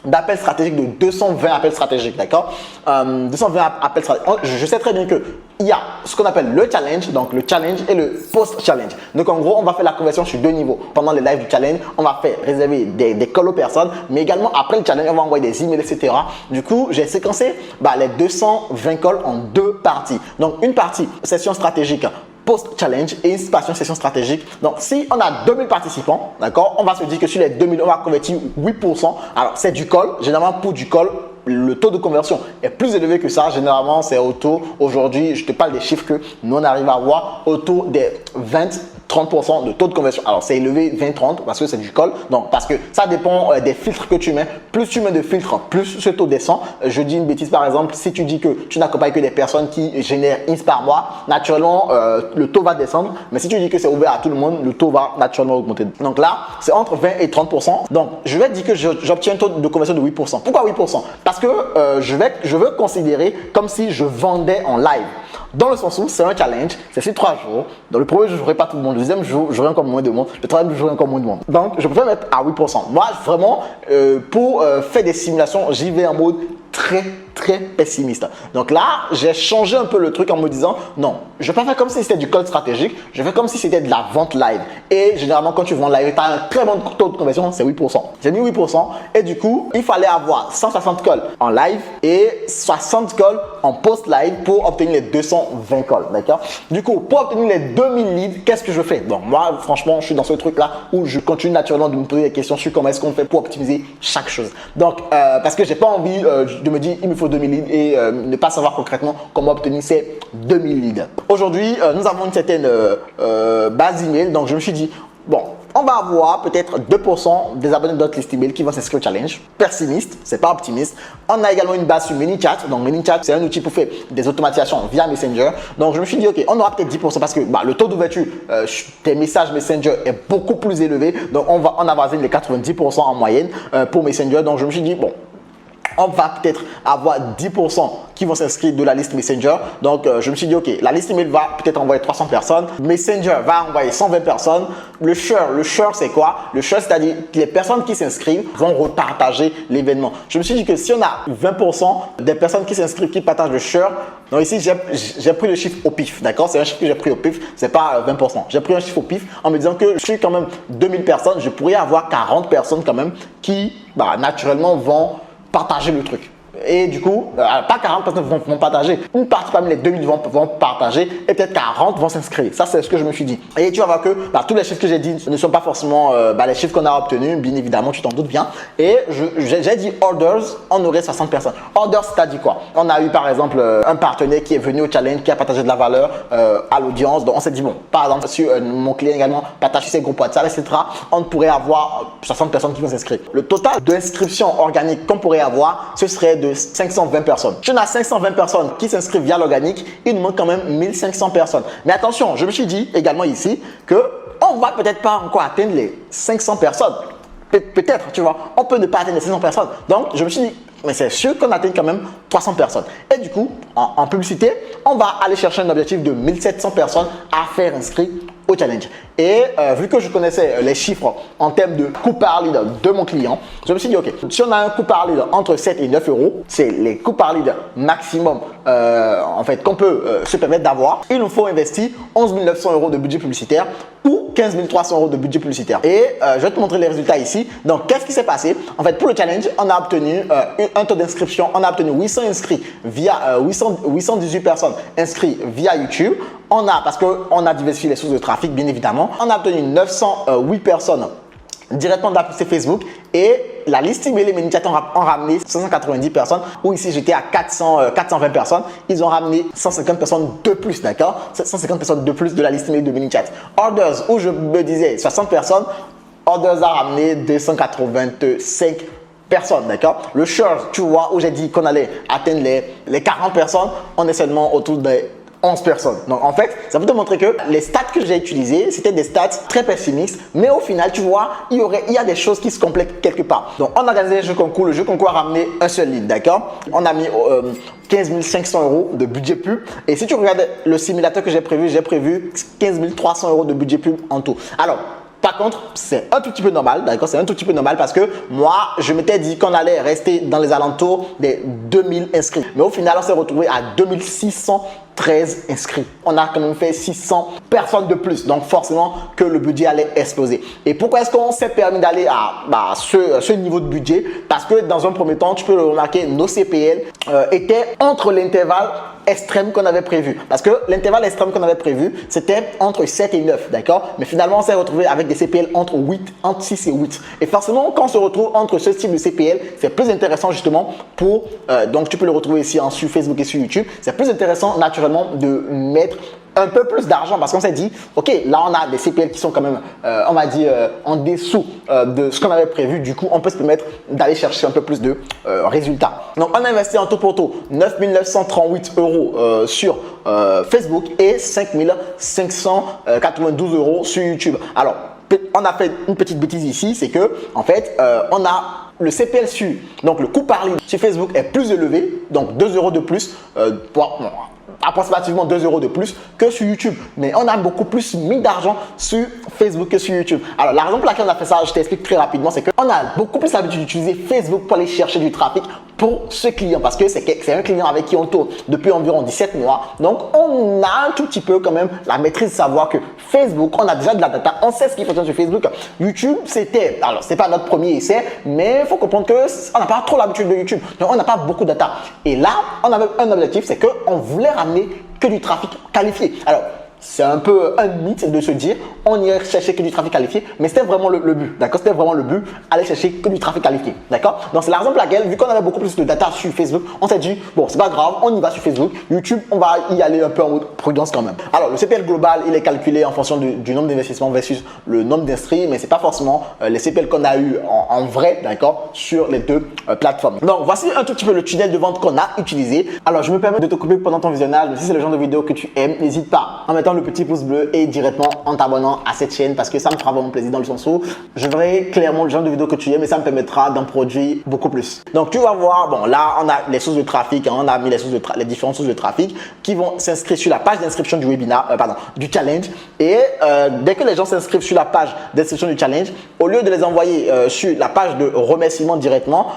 d'appels stratégiques de 220 appels stratégiques, d'accord? 220 appels stratégiques. Je sais très bien que il y a ce qu'on appelle le challenge, donc le challenge et le post-challenge. Donc en gros, on va faire la conversion sur deux niveaux. Pendant les lives du challenge, on va faire réserver des calls aux personnes, mais également après le challenge, on va envoyer des emails, etc. Du coup, j'ai séquencé les 220 calls en deux parties. Donc une partie session stratégique post-challenge et une session stratégique. Donc, si on a 2000 participants, d'accord, on va se dire que sur les 2000, on va convertir 8%. Alors, c'est du call. Généralement, pour du call, le taux de conversion est plus élevé que ça. Généralement, c'est autour, aujourd'hui, je te parle des chiffres que nous, on arrive à avoir autour des 20-30% de taux de conversion. Alors, c'est élevé 20-30 parce que c'est du call. Donc, parce que ça dépend des filtres que tu mets. Plus tu mets de filtres, plus ce taux descend. Je dis une bêtise, par exemple, si tu dis que tu n'accompagnes que des personnes qui génèrent X par mois, naturellement, le taux va descendre. Mais si tu dis que c'est ouvert à tout le monde, le taux va naturellement augmenter. Donc là, c'est entre 20 et 30%. Donc, je vais dire que j'obtiens un taux de conversion de 8%. Pourquoi 8%? Parce que je veux considérer comme si je vendais en live. Dans le sens où c'est un challenge, c'est sur 3 jours. Dans le premier jour, je n'aurai pas tout le monde. Le deuxième jour, j'aurai encore moins de monde. Le troisième jour, j'aurai encore moins de monde. Donc, je préfère mettre à 8%. Moi, vraiment, pour faire des simulations, j'y vais en mode très pessimiste. Donc là, j'ai changé un peu le truc en me disant non, je vais pas faire comme si c'était du call stratégique, je vais faire comme si c'était de la vente live. Et généralement, quand tu vends live, tu as un très bon taux de conversion, c'est 8%. J'ai mis 8% et du coup, il fallait avoir 160 calls en live et 60 calls en post-live pour obtenir les 220 calls. D'accord? Du coup, pour obtenir les 2000 leads, qu'est-ce que je fais? Donc moi, franchement, je suis dans ce truc-là où je continue naturellement de me poser des questions sur comment est-ce qu'on fait pour optimiser chaque chose. Donc, parce que j'ai pas envie de me dire il me faut 2000 leads et ne pas savoir concrètement comment obtenir ces 2000 leads. Aujourd'hui, nous avons une certaine base email, donc je me suis dit bon, on va avoir peut-être 2% des abonnés de notre liste email qui vont s'inscrire au challenge. Pessimiste, c'est pas optimiste. On a également une base sur ManyChat. Donc ManyChat, c'est un outil pour faire des automatisations via Messenger. Donc je me suis dit, ok, on aura peut-être 10% parce que le taux d'ouverture des messages Messenger est beaucoup plus élevé. Donc on avoisine les 90% en moyenne pour Messenger. Donc je me suis dit, bon, on va peut-être avoir 10% qui vont s'inscrire de la liste Messenger. Donc, je me suis dit, ok, la liste email va peut-être envoyer 300 personnes. Messenger va envoyer 120 personnes. Le share, c'est quoi? Le share, c'est-à-dire que les personnes qui s'inscrivent vont repartager l'événement. Je me suis dit que si on a 20% des personnes qui s'inscrivent, qui partagent le share, donc ici, j'ai pris le chiffre au pif, d'accord? C'est un chiffre que j'ai pris au pif, c'est pas 20%. J'ai pris un chiffre au pif en me disant que je suis quand même 2000 personnes, je pourrais avoir 40 personnes quand même qui, naturellement, vont partager le truc. Et du coup, pas 40 personnes vont partager. Une partie parmi les 2000 vont partager et peut-être 40 vont s'inscrire. Ça, c'est ce que je me suis dit. Et tu vas voir que tous les chiffres que j'ai dit ne sont pas forcément les chiffres qu'on a obtenus. Bien évidemment, tu t'en doutes bien. Et j'ai dit orders, on aurait 60 personnes. Orders, c'est-à-dire quoi? On a eu par exemple un partenaire qui est venu au challenge, qui a partagé de la valeur à l'audience. Donc, on s'est dit, bon, par exemple, si mon client également partage sur ses groupes WhatsApp, etc., on pourrait avoir 60 personnes qui vont s'inscrire. Le total d'inscriptions organiques qu'on pourrait avoir, ce serait de 520 personnes. Si on a 520 personnes qui s'inscrivent via l'organique, il nous manque quand même 1500 personnes. Mais attention, je me suis dit également ici que on va peut-être pas encore atteindre les 500 personnes. Peut-être, tu vois, on peut ne pas atteindre les 500 personnes. Donc, je me suis dit, mais c'est sûr qu'on atteint quand même 300 personnes. Et du coup, en publicité, on va aller chercher un objectif de 1700 personnes à faire inscrire au challenge. Et vu que je connaissais les chiffres en termes de coût par lead de mon client, je me suis dit, ok, si on a un coût par lead entre 7 et 9 euros, c'est les coûts par lead maximum en fait qu'on peut se permettre d'avoir. Il nous faut investir 11 900 euros de budget publicitaire ou 15 300 euros de budget publicitaire. Et je vais te montrer les résultats ici. Donc, qu'est-ce qui s'est passé? En fait, pour le challenge, on a obtenu un taux d'inscription. On a obtenu 800 inscrits via 818 personnes inscrites via YouTube. Parce qu'on a diversifié les sources de trafic, bien évidemment. On a obtenu 908 personnes directement de la publicité Facebook et la liste email et ManyChat ont ramené 590 personnes ou ici j'étais à 420 personnes. Ils ont ramené 150 personnes de plus, d'accord? 150 personnes de plus de la liste email de ManyChat. Orders où je me disais 60 personnes, Orders a ramené 285 personnes, d'accord? Le share, tu vois, où j'ai dit qu'on allait atteindre les 40 personnes, on est seulement autour des 11 personnes. Donc en fait, ça veut te montrer que les stats que j'ai utilisés, c'était des stats très pessimistes, mais au final, tu vois, il y a des choses qui se complètent quelque part. Donc on a organisé le jeu concours. Le jeu concours a ramené un seul lead, d'accord? On a mis 15 500 euros de budget pub. Et si tu regardes le simulateur que j'ai prévu 15 300 euros de budget pub en tout. Alors, par contre, c'est un tout petit peu normal, d'accord? C'est un tout petit peu normal parce que moi, je m'étais dit qu'on allait rester dans les alentours des 2000 inscrits. Mais au final, on s'est retrouvé à 2613 inscrits. On a quand même fait 600 personnes de plus. Donc, forcément que le budget allait exploser. Et pourquoi est-ce qu'on s'est permis d'aller à ce niveau de budget? Parce que dans un premier temps, tu peux le remarquer, nos CPL étaient entre l'intervalle extrême qu'on avait prévu. Parce que l'intervalle extrême qu'on avait prévu, c'était entre 7 et 9, d'accord? Mais finalement, on s'est retrouvé avec des CPL entre 6 et 8. Et forcément, quand on se retrouve entre ce type de CPL, c'est plus intéressant justement pour, donc tu peux le retrouver ici sur Facebook et sur YouTube, c'est plus intéressant naturellement de mettre un peu plus d'argent parce qu'on s'est dit, ok, là on a des CPL qui sont quand même, on va dire, en dessous de ce qu'on avait prévu. Du coup, on peut se permettre d'aller chercher un peu plus de résultats. Donc, on a investi en tout pour tout 9 938 euros sur Facebook et 5 592 euros sur YouTube. Alors, on a fait une petite bêtise ici, c'est que en fait, on a le CPL donc le coût par lead sur Facebook est plus élevé, donc 2 euros de plus approximativement 2 euros de plus que sur YouTube. Mais on a beaucoup plus mis d'argent sur Facebook que sur YouTube. Alors, la raison pour laquelle on a fait ça, je t'explique très rapidement, c'est qu'on a beaucoup plus l'habitude d'utiliser Facebook pour aller chercher du trafic pour ce client parce que c'est un client avec qui on tourne depuis environ 17 mois. Donc, on a un tout petit peu quand même la maîtrise de savoir que Facebook, on a déjà de la data, on sait ce qui fonctionne sur Facebook. YouTube, alors c'est pas notre premier essai, mais il faut comprendre que on n'a pas trop l'habitude de YouTube. Donc, on n'a pas beaucoup de data. Et là, on avait un objectif, c'est qu'on voulait ramener que du trafic qualifié. Alors, c'est un peu un mythe de se dire on irait chercher que du trafic qualifié, mais c'était vraiment le but, d'accord? C'était vraiment le but, aller chercher que du trafic qualifié, d'accord? Donc c'est la raison pour laquelle, vu qu'on avait beaucoup plus de data sur Facebook, on s'est dit bon, c'est pas grave, on y va sur Facebook, YouTube, on va y aller un peu en mode prudence quand même. Alors le CPL global, il est calculé en fonction du nombre d'investissements versus le nombre d'inscrits, mais c'est pas forcément les CPL qu'on a eu en vrai, d'accord, sur les deux plateformes. Donc voici un tout petit peu le tunnel de vente qu'on a utilisé. Alors je me permets de te couper pendant ton visionnage, mais si c'est le genre de vidéo que tu aimes, n'hésite pas en mettant le petit pouce bleu et directement en t'abonnant à cette chaîne parce que ça me fera vraiment plaisir dans le sens où je verrai clairement le genre de vidéo que tu aimes et ça me permettra d'en produire beaucoup plus. Donc tu vas voir, bon là on a les sources de trafic, hein, on a mis les différentes sources de trafic qui vont s'inscrire sur la page d'inscription du webinaire, du challenge et dès que les gens s'inscrivent sur la page d'inscription du challenge, au lieu de les envoyer sur la page de remerciement directement,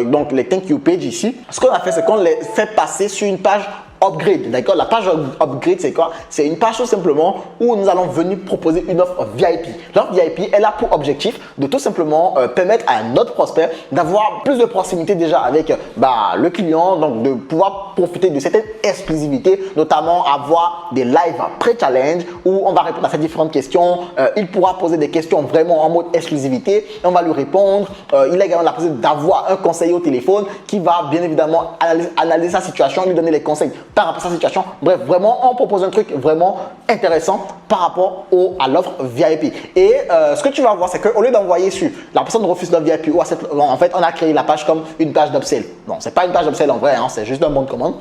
donc les thank you page ici, ce qu'on a fait c'est qu'on les fait passer sur une page upgrade, d'accord? La page upgrade, c'est quoi? C'est une page tout simplement où nous allons venir proposer une offre VIP. L'offre VIP, elle a pour objectif de tout simplement permettre à un autre prospect d'avoir plus de proximité déjà avec le client, donc de pouvoir profiter de certaines exclusivités, notamment avoir des lives pré-challenge où on va répondre à ces différentes questions. Il pourra poser des questions vraiment en mode exclusivité et on va lui répondre. Il a également la possibilité d'avoir un conseiller au téléphone qui va bien évidemment analyser sa situation, lui donner les conseils par rapport à sa situation. Bref, vraiment, on propose un truc vraiment intéressant par rapport à l'offre VIP. Et ce que tu vas voir, c'est qu'au lieu d'envoyer sur la personne refuse l'offre VIP ou en fait, on a créé la page comme une page d'upsell. Non, c'est pas une page d'upsell en vrai, hein, c'est juste un bon de commande.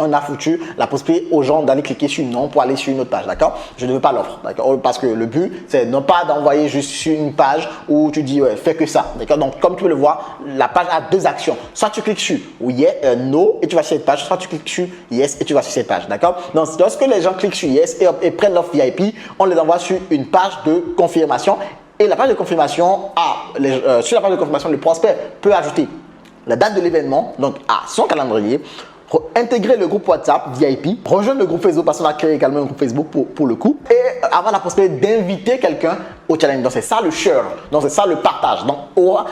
On a foutu la possibilité aux gens d'aller cliquer sur non pour aller sur une autre page, d'accord? Je ne veux pas l'offre, d'accord? Parce que le but, c'est non pas d'envoyer juste sur une page où tu dis ouais, fais que ça, d'accord? Donc, comme tu peux le voir, la page a deux actions. Soit tu cliques sur oui, no et tu vas sur cette page, soit tu cliques sur yes et tu vas sur cette page, d'accord? Donc, lorsque les gens cliquent sur yes et prennent l'offre VIP, on les envoie sur une page de confirmation et la page de confirmation sur la page de confirmation, le prospect peut ajouter la date de l'événement, donc à son calendrier, intégrer le groupe WhatsApp VIP, rejoindre le groupe Facebook parce qu'on a créé également un groupe Facebook pour le coup et avoir la possibilité d'inviter quelqu'un au challenge. Donc c'est ça le share, donc c'est ça le partage. Donc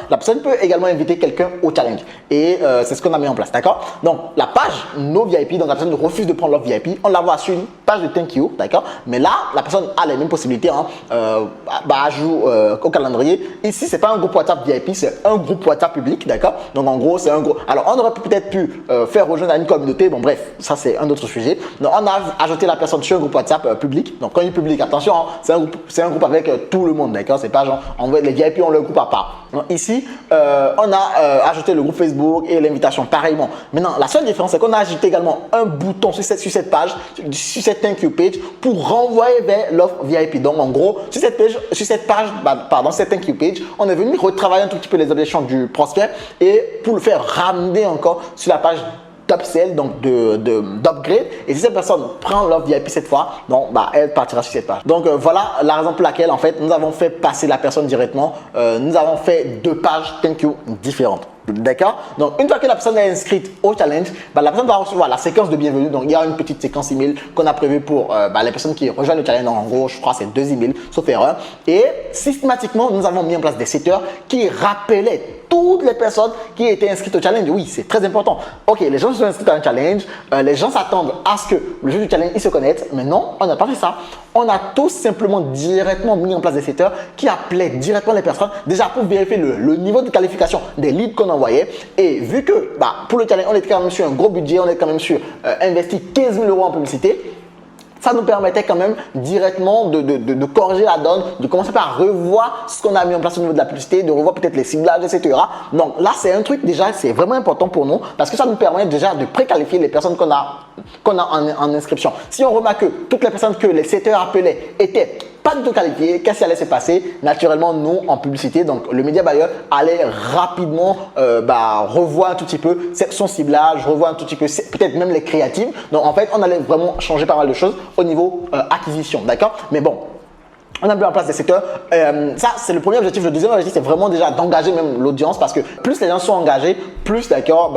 la personne peut également inviter quelqu'un au challenge et c'est ce qu'on a mis en place, d'accord? Donc la page no VIP, donc la personne refuse de prendre l'offre VIP, on la voit sur une page de thank you, d'accord? Mais là la personne a les mêmes possibilités, hein, ajout au calendrier. Ici c'est pas un groupe WhatsApp VIP, c'est un groupe WhatsApp public, d'accord? Donc en gros c'est un groupe. Alors on aurait peut-être pu faire rejoindre à une communauté, bon bref, ça c'est un autre sujet. Donc on a ajouté la personne sur un groupe WhatsApp public. Donc quand il est public, attention, hein, c'est un groupe avec tout le monde, d'accord? C'est pas genre les VIP ont le groupe à part. Donc ici on a ajouté le groupe Facebook et l'invitation pareillement. Maintenant la seule différence c'est qu'on a ajouté également un bouton sur cette page, sur cette thank you page pour renvoyer vers l'offre VIP. Donc en gros sur cette thank you page, on est venu retravailler un tout petit peu les objections du prospect et pour le faire ramener encore sur la page d'upsell, donc d'upgrade. Et si cette personne prend l'offre VIP cette fois, donc elle partira sur cette page. Donc voilà la raison pour laquelle en fait nous avons fait passer la personne directement. Nous avons fait deux pages thank you différentes. D'accord? Donc, une fois que la personne est inscrite au challenge, la personne va recevoir la séquence de bienvenue. Donc, il y a une petite séquence email qu'on a prévue pour les personnes qui rejoignent le challenge. Donc, en gros, je crois que c'est 2 emails, sauf erreur. Et systématiquement, nous avons mis en place des setters qui rappelaient toutes les personnes qui étaient inscrites au challenge. Oui, c'est très important. Ok, les gens sont inscrits à un challenge. Les gens s'attendent à ce que le jeu du challenge, ils se connaissent. Mais non, on n'a pas fait ça. On a tout simplement directement mis en place des setters qui appelaient directement les personnes déjà pour vérifier le niveau de qualification des leads qu'on envoyait. Et vu que pour le challenge, on était quand même sur un gros budget, on est quand même sur investir 15 000 € en publicité. Ça nous permettait quand même directement de corriger la donne, de commencer par revoir ce qu'on a mis en place au niveau de la publicité, de revoir peut-être les ciblages, etc. Donc là, c'est un truc déjà, c'est vraiment important pour nous parce que ça nous permet déjà de préqualifier les personnes qu'on a en inscription. Si on remarque que toutes les personnes que les setters appelaient étaient pas du tout qualifiées, qu'est-ce qui allait se passer? Naturellement, nous, en publicité, donc le média buyer allait rapidement revoir un tout petit peu son ciblage, revoir un tout petit peu peut-être même les créatives. Donc en fait, on allait vraiment changer pas mal de choses au niveau acquisition, d'accord? Mais bon, on a mis en place des secteurs. Ça, c'est le premier objectif. Le deuxième objectif, c'est vraiment déjà d'engager même l'audience parce que plus les gens sont engagés, plus, d'accord,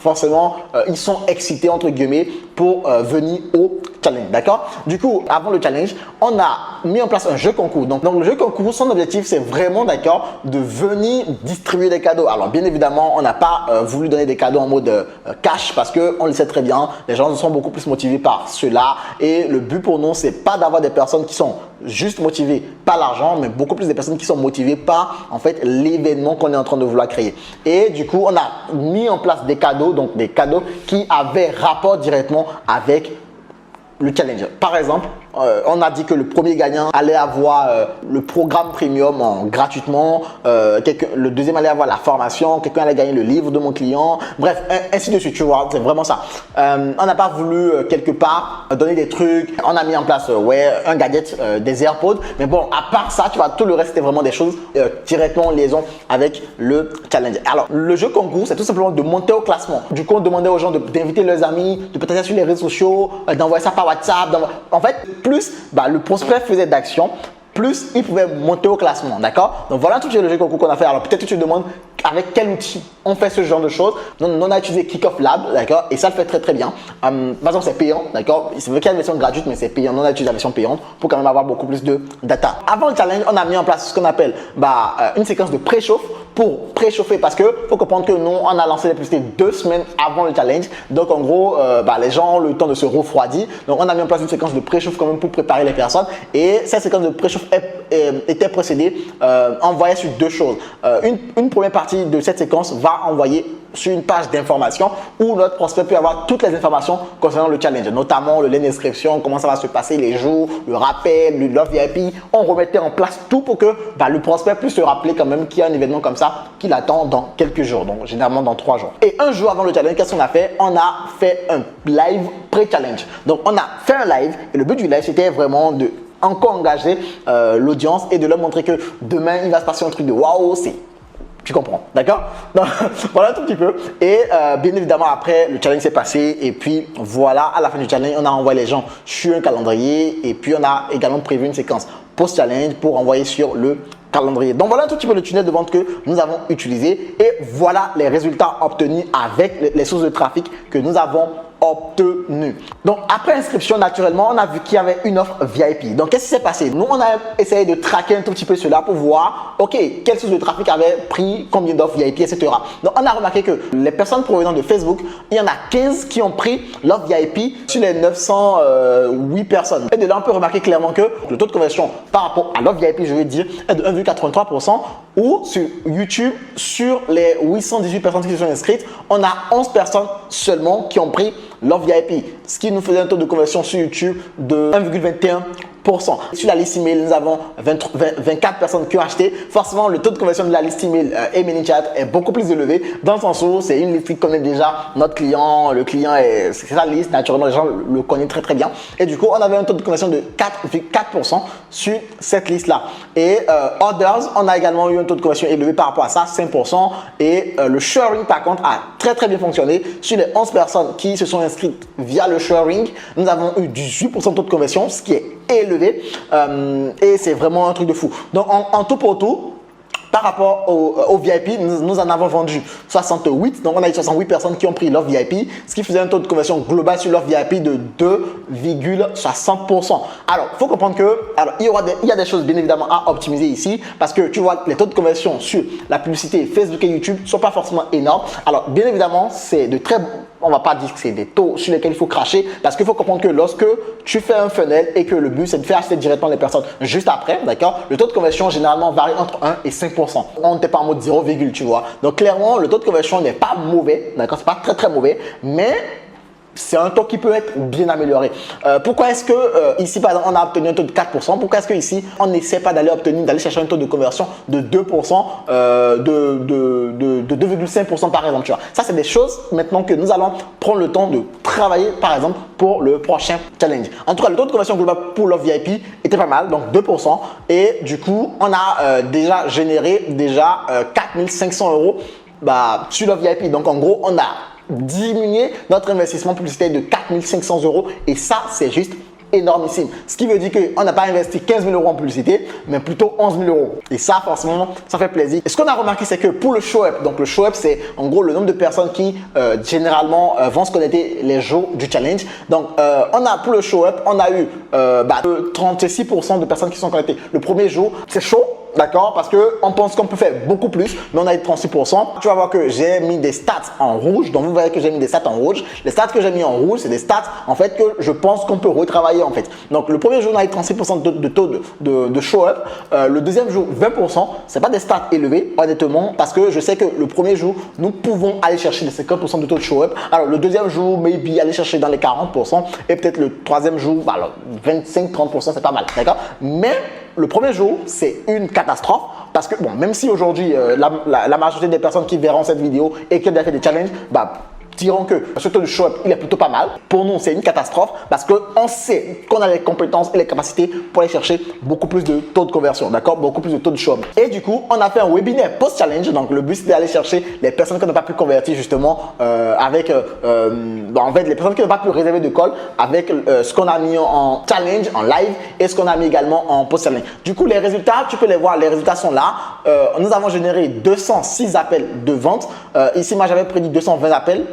forcément, ils sont excités, entre guillemets, pour venir au challenge, d'accord? Du coup, avant le challenge, on a mis en place un jeu concours. Donc le jeu concours, son objectif, c'est vraiment, d'accord, de venir distribuer des cadeaux. Alors, bien évidemment, on n'a pas voulu donner des cadeaux en mode cash parce qu'on le sait très bien, les gens sont beaucoup plus motivés par cela. Et le but pour nous, c'est pas d'avoir des personnes qui sont juste motivées par l'argent, mais beaucoup plus des personnes qui sont motivées par, en fait, l'événement qu'on est en train de vouloir créer. Et du coup, on a mis en place des cadeaux, donc des cadeaux qui avaient rapport directement avec le challenge. Par exemple, on a dit que le premier gagnant allait avoir le programme premium gratuitement, le deuxième allait avoir la formation, quelqu'un allait gagner le livre de mon client, bref, ainsi de suite, tu vois, c'est vraiment ça. On n'a pas voulu quelque part donner des trucs, on a mis en place un gadget, des AirPods, mais bon, à part ça, tu vois, tout le reste c'était vraiment des choses directement en liaison avec le challenge. Alors, le jeu concours, c'est tout simplement de monter au classement. Du coup, on demandait aux gens d'inviter leurs amis, de partager sur les réseaux sociaux, d'envoyer ça par WhatsApp. En fait, plus le prospect faisait d'actions, plus il pouvait monter au classement, d'accord? Donc voilà tout le jeu concours qu'on a fait. Alors peut-être que tu te demandes avec quel outil on fait ce genre de choses. Donc on a utilisé Kickoff Lab, d'accord? Et ça le fait très très bien. Par exemple, c'est payant, d'accord? C'est vrai qu'il y a une version gratuite, mais c'est payant. On a utilisé la version payante pour quand même avoir beaucoup plus de data. Avant le challenge, on a mis en place ce qu'on appelle une séquence de préchauffe pour préchauffer, parce que faut comprendre que nous on a lancé les publicités 2 semaines avant le challenge. Donc en gros, les gens ont le temps de se refroidir. Donc on a mis en place une séquence de préchauffe quand même pour préparer les personnes. Et cette séquence de préchauffe était précédée, envoyée sur 2 choses. Une première partie de cette séquence va envoyer sur une page d'information où notre prospect peut avoir toutes les informations concernant le challenge, notamment le lien d'inscription, comment ça va se passer, les jours, le rappel, l'offre VIP. On remettait en place tout pour que le prospect puisse se rappeler quand même qu'il y a un événement comme ça qui l'attend dans quelques jours, donc généralement dans 3 jours. Et un jour avant le challenge, qu'est-ce qu'on a fait? On a fait un live pré-challenge. Donc on a fait un live et le but du live, c'était vraiment de encore engager l'audience et de leur montrer que demain il va se passer un truc de waouh, tu comprends, d'accord? Donc voilà un tout petit peu. Et bien évidemment, après, le challenge s'est passé. Et puis voilà, à la fin du challenge, on a envoyé les gens sur un calendrier. Et puis on a également prévu une séquence post-challenge pour envoyer sur le calendrier. Donc voilà un tout petit peu le tunnel de vente que nous avons utilisé. Et voilà les résultats obtenus avec les sources de trafic que nous avons obtenu. Donc après inscription, naturellement, on a vu qu'il y avait une offre VIP. Donc qu'est-ce qui s'est passé? Nous, on a essayé de traquer un tout petit peu cela pour voir, ok, quelle source de trafic avait pris combien d'offres VIP, etc. Donc on a remarqué que les personnes provenant de Facebook, il y en a 15 qui ont pris l'offre VIP sur les 908 personnes. Et de là, on peut remarquer clairement que le taux de conversion par rapport à l'offre VIP, je veux dire, est de 1,83%, ou sur YouTube, sur les 818 personnes qui se sont inscrites, on a 11 personnes seulement qui ont pris l'offre VIP, ce qui nous faisait un taux de conversion sur YouTube de 1,21%. Sur la liste email, nous avons 24 personnes qui ont acheté. Forcément, le taux de conversion de la liste email et ManyChat est beaucoup plus élevé, dans le sens où c'est une liste qui connaît déjà notre client. Le client, c'est sa liste, naturellement, les gens le connaissent très très bien. Et du coup, on avait un taux de conversion de 4,4% sur cette liste-là. Et Others, on a également eu un taux de conversion élevé par rapport à ça, 5%. Et le sharing, par contre, a très très bien fonctionné. Sur les 11 personnes qui se sont inscrites via le sharing, nous avons eu 18% de taux de conversion, ce qui est élevé, et c'est vraiment un truc de fou. Donc en tout pour tout, par rapport au VIP, nous en avons vendu 68. Donc, on a eu 68 personnes qui ont pris l'offre VIP, ce qui faisait un taux de conversion global sur l'offre VIP de 2,60%. Alors, il faut comprendre que il y a des choses bien évidemment à optimiser ici, parce que tu vois, les taux de conversion sur la publicité Facebook et YouTube ne sont pas forcément énormes. Alors, bien évidemment, c'est de très... On va pas dire que c'est des taux sur lesquels il faut cracher, parce qu'il faut comprendre que lorsque tu fais un funnel et que le but c'est de faire acheter directement les personnes juste après, d'accord, le taux de conversion généralement varie entre 1 et 5%. On n'était pas en mode 0, tu vois. Donc clairement, le taux de conversion n'est pas mauvais, d'accord, c'est pas très très mauvais, mais c'est un taux qui peut être bien amélioré. Pourquoi est-ce que ici, par exemple, on a obtenu un taux de 4%? Pourquoi est-ce que ici, on n'essaie pas d'aller chercher un taux de conversion de 2%, de 2,5% par exemple, tu vois? Ça, c'est des choses maintenant que nous allons prendre le temps de travailler, par exemple, pour le prochain challenge. En tout cas, le taux de conversion global pour l'offre VIP était pas mal, donc 2%. Et du coup, on a déjà généré 4 500 € sur l'offre VIP. Donc, en gros, on a diminuer notre investissement publicitaire de 4 500 € et ça c'est juste énormissime. Ce qui veut dire qu'on n'a pas investi 15 000 € en publicité, mais plutôt 11 000 €. Et ça, forcément, ça fait plaisir. Et ce qu'on a remarqué, c'est que pour le show-up, donc le show-up, c'est en gros le nombre de personnes qui généralement vont se connecter les jours du challenge. Donc, pour le show-up, on a eu 36% de personnes qui sont connectées. Le premier jour, c'est chaud. D'accord, parce qu'on pense qu'on peut faire beaucoup plus, mais on a eu 36%. Tu vas voir que j'ai mis des stats en rouge. Donc, vous voyez que j'ai mis des stats en rouge. Les stats que j'ai mis en rouge, c'est des stats en fait que je pense qu'on peut retravailler en fait. Donc, le premier jour, on a eu 36% de taux de show-up. Le deuxième jour, 20%. C'est pas des stats élevés, honnêtement, parce que je sais que le premier jour, nous pouvons aller chercher les 50% de taux de show-up. Alors, le deuxième jour, maybe aller chercher dans les 40%. Et peut-être le troisième jour, 25-30%, c'est pas mal. D'accord, mais le premier jour, c'est une catastrophe parce que, bon, même si aujourd'hui, la majorité des personnes qui verront cette vidéo et qui ont déjà fait des challenges, diront que ce taux de show-up, il est plutôt pas mal. Pour nous, c'est une catastrophe parce qu'on sait qu'on a les compétences et les capacités pour aller chercher beaucoup plus de taux de conversion, d'accord? Beaucoup plus de taux de show-up. Et du coup, on a fait un webinaire post-challenge. Donc, le but, c'est d'aller chercher les personnes qui n'ont pas pu convertir justement en fait, les personnes qui n'ont pas pu réserver de call avec ce qu'on a mis en challenge, en live et ce qu'on a mis également en post-challenge. Du coup, les résultats, tu peux les voir. Les résultats sont là. Nous avons généré 206 appels de vente. Ici, moi, j'avais prédit 220 appels.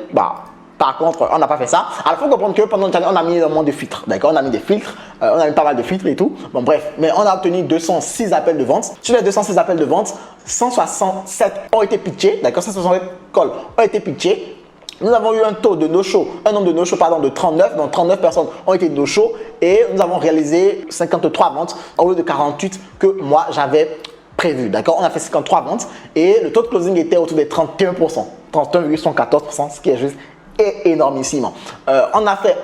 Par contre, on n'a pas fait ça. Alors, il faut comprendre que pendant le challenge, on a mis énormément de filtres. D'accord? On a mis des filtres. On a mis pas mal de filtres et tout. Bon, bref. Mais on a obtenu 206 appels de vente. Sur les 206 appels de vente, 167 ont été pitchés. D'accord? 167 calls ont été pitchés. Nous avons eu un taux de no-show, un nombre de no-show, de 39. Donc, 39 personnes ont été no-show. Et nous avons réalisé 53 ventes au lieu de 48 que moi, j'avais prévu. D'accord? On a fait 53 ventes. Et le taux de closing était autour des 31%. 31,114%, ce qui est juste énormissime. On a fait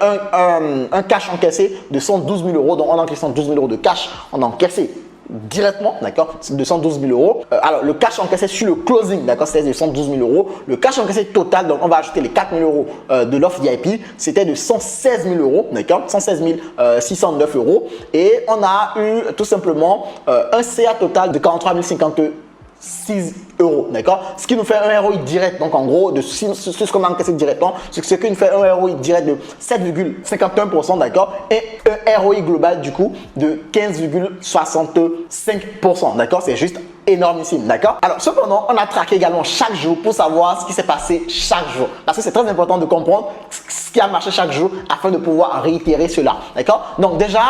un cash encaissé de 112 000 €. Donc, on a encaissé 112 000 € de cash. On a encaissé directement, d'accord, c'est de 112 000 €. Alors, le cash encaissé sur le closing, d'accord, c'est de 112 000 €. Le cash encaissé total, donc on va ajouter les 4 000 € de l'offre VIP, c'était de 116 000 €, d'accord, 116 609 €. Et on a eu tout simplement un CA total de 43 056 €, d'accord, ce qui nous fait un ROI direct. Donc en gros, de ce qu'on a encaissé directement, ce qui nous fait un ROI direct de 7,51%, d'accord, et un ROI global du coup de 15,65%, d'accord, c'est juste énormissime, d'accord. Alors cependant, on a traqué également chaque jour pour savoir ce qui s'est passé chaque jour, parce que c'est très important de comprendre ce qui a marché chaque jour afin de pouvoir réitérer cela, d'accord. Donc déjà,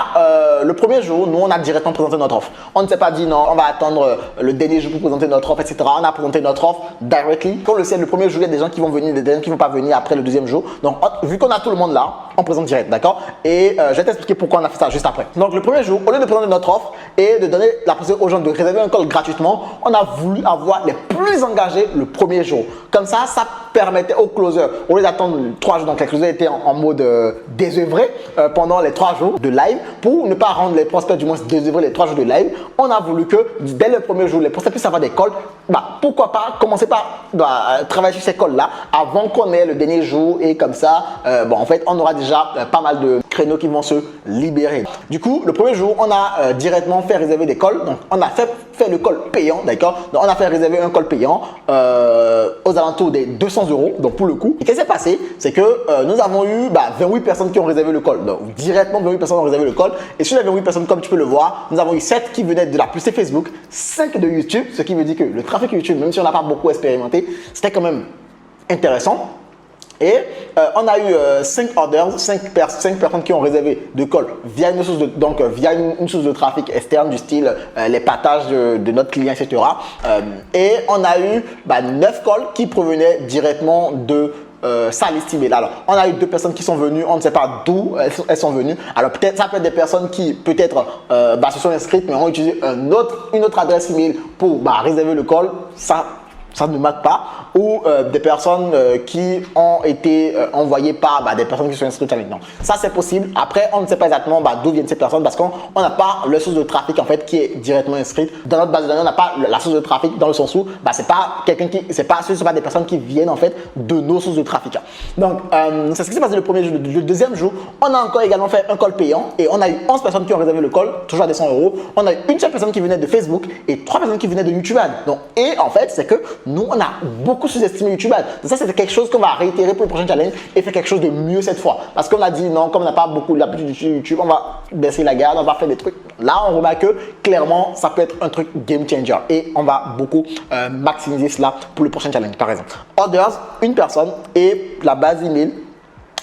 le premier jour, nous on a directement présenté notre offre. On ne s'est pas dit non, on va attendre le dernier jour pour présenter notre offre, etc. On a présenté notre offre directly. Comme le sait, le premier jour, il y a des gens qui vont venir, des gens qui ne vont pas venir après le deuxième jour. Donc vu qu'on a tout le monde là, on présente direct, d'accord. Et je vais t'expliquer pourquoi on a fait ça juste après. Donc le premier jour, au lieu de présenter notre offre et de donner la possibilité aux gens de réserver un call gratuitement, on a voulu avoir les plus engagés le premier jour. Comme ça, ça permettait aux closers, au lieu d'attendre 3 jours, donc les closers étaient en mode désœuvré pendant les 3 jours de live, pour ne pas rendre les prospects du moins désœuvrés les 3 jours de live, on a voulu que dès le premier jour, les prospects puissent avoir des calls. Pourquoi pas commencer par travailler sur ces calls-là avant qu'on ait le dernier jour, et comme ça, en fait, on aura déjà pas mal de créneaux qui vont se libérer. Du coup, le premier jour, on a directement fait réserver des calls. Donc, on a fait le call payant, d'accord. Donc, on a fait réserver un call payant aux alentours des 200 €. Donc, pour le coup, et qu'est-ce qui s'est passé? C'est que nous avons eu 28 personnes qui ont réservé le call. Donc, directement, 28 personnes ont réservé le call. Et sur les 28 personnes, comme tu peux le voir, nous avons eu 7 qui venaient de la publicité Facebook, 5 de YouTube, ce qui veut dire que le trafic YouTube, même si on n'a pas beaucoup expérimenté, c'était quand même intéressant. Et on a eu 5 orders, 5 personnes qui ont réservé de call via une source une source de trafic externe du style les partages de notre client, etc. Et on a eu 9 calls qui provenaient directement de sa liste email. Alors, on a eu 2 personnes qui sont venues, on ne sait pas d'où elles sont venues. Alors, peut-être, ça peut être des personnes qui, peut-être, se sont inscrites, mais ont utilisé une autre adresse email pour réserver le call. Ça ne marque pas. Ou des personnes qui ont été envoyées par des personnes qui sont inscrites avec nous. Ça, c'est possible. Après, on ne sait pas exactement d'où viennent ces personnes, parce qu'on n'a pas la source de trafic en fait qui est directement inscrite. Dans notre base de données, on n'a pas la source de trafic, dans le sens où c'est pas quelqu'un qui, ce sont pas des personnes qui viennent en fait de nos sources de trafic. Donc, c'est ce qui s'est passé le premier jour. Le deuxième jour, on a encore également fait un call payant et on a eu 11 personnes qui ont réservé le call, toujours à des 100 €. On a eu une seule personne qui venait de Facebook et 3 personnes qui venaient de YouTube Ads. Donc, et en fait, c'est que nous, on a beaucoup sous-estimé YouTube Ads. Donc ça, c'est quelque chose qu'on va réitérer pour le prochain challenge et faire quelque chose de mieux cette fois. Parce qu'on a dit non, comme on n'a pas beaucoup d'habitude sur YouTube, on va baisser la garde, on va faire des trucs. Là, on remarque que clairement, ça peut être un truc game changer et on va beaucoup maximiser cela pour le prochain challenge. Par exemple, Orders, une personne et la base email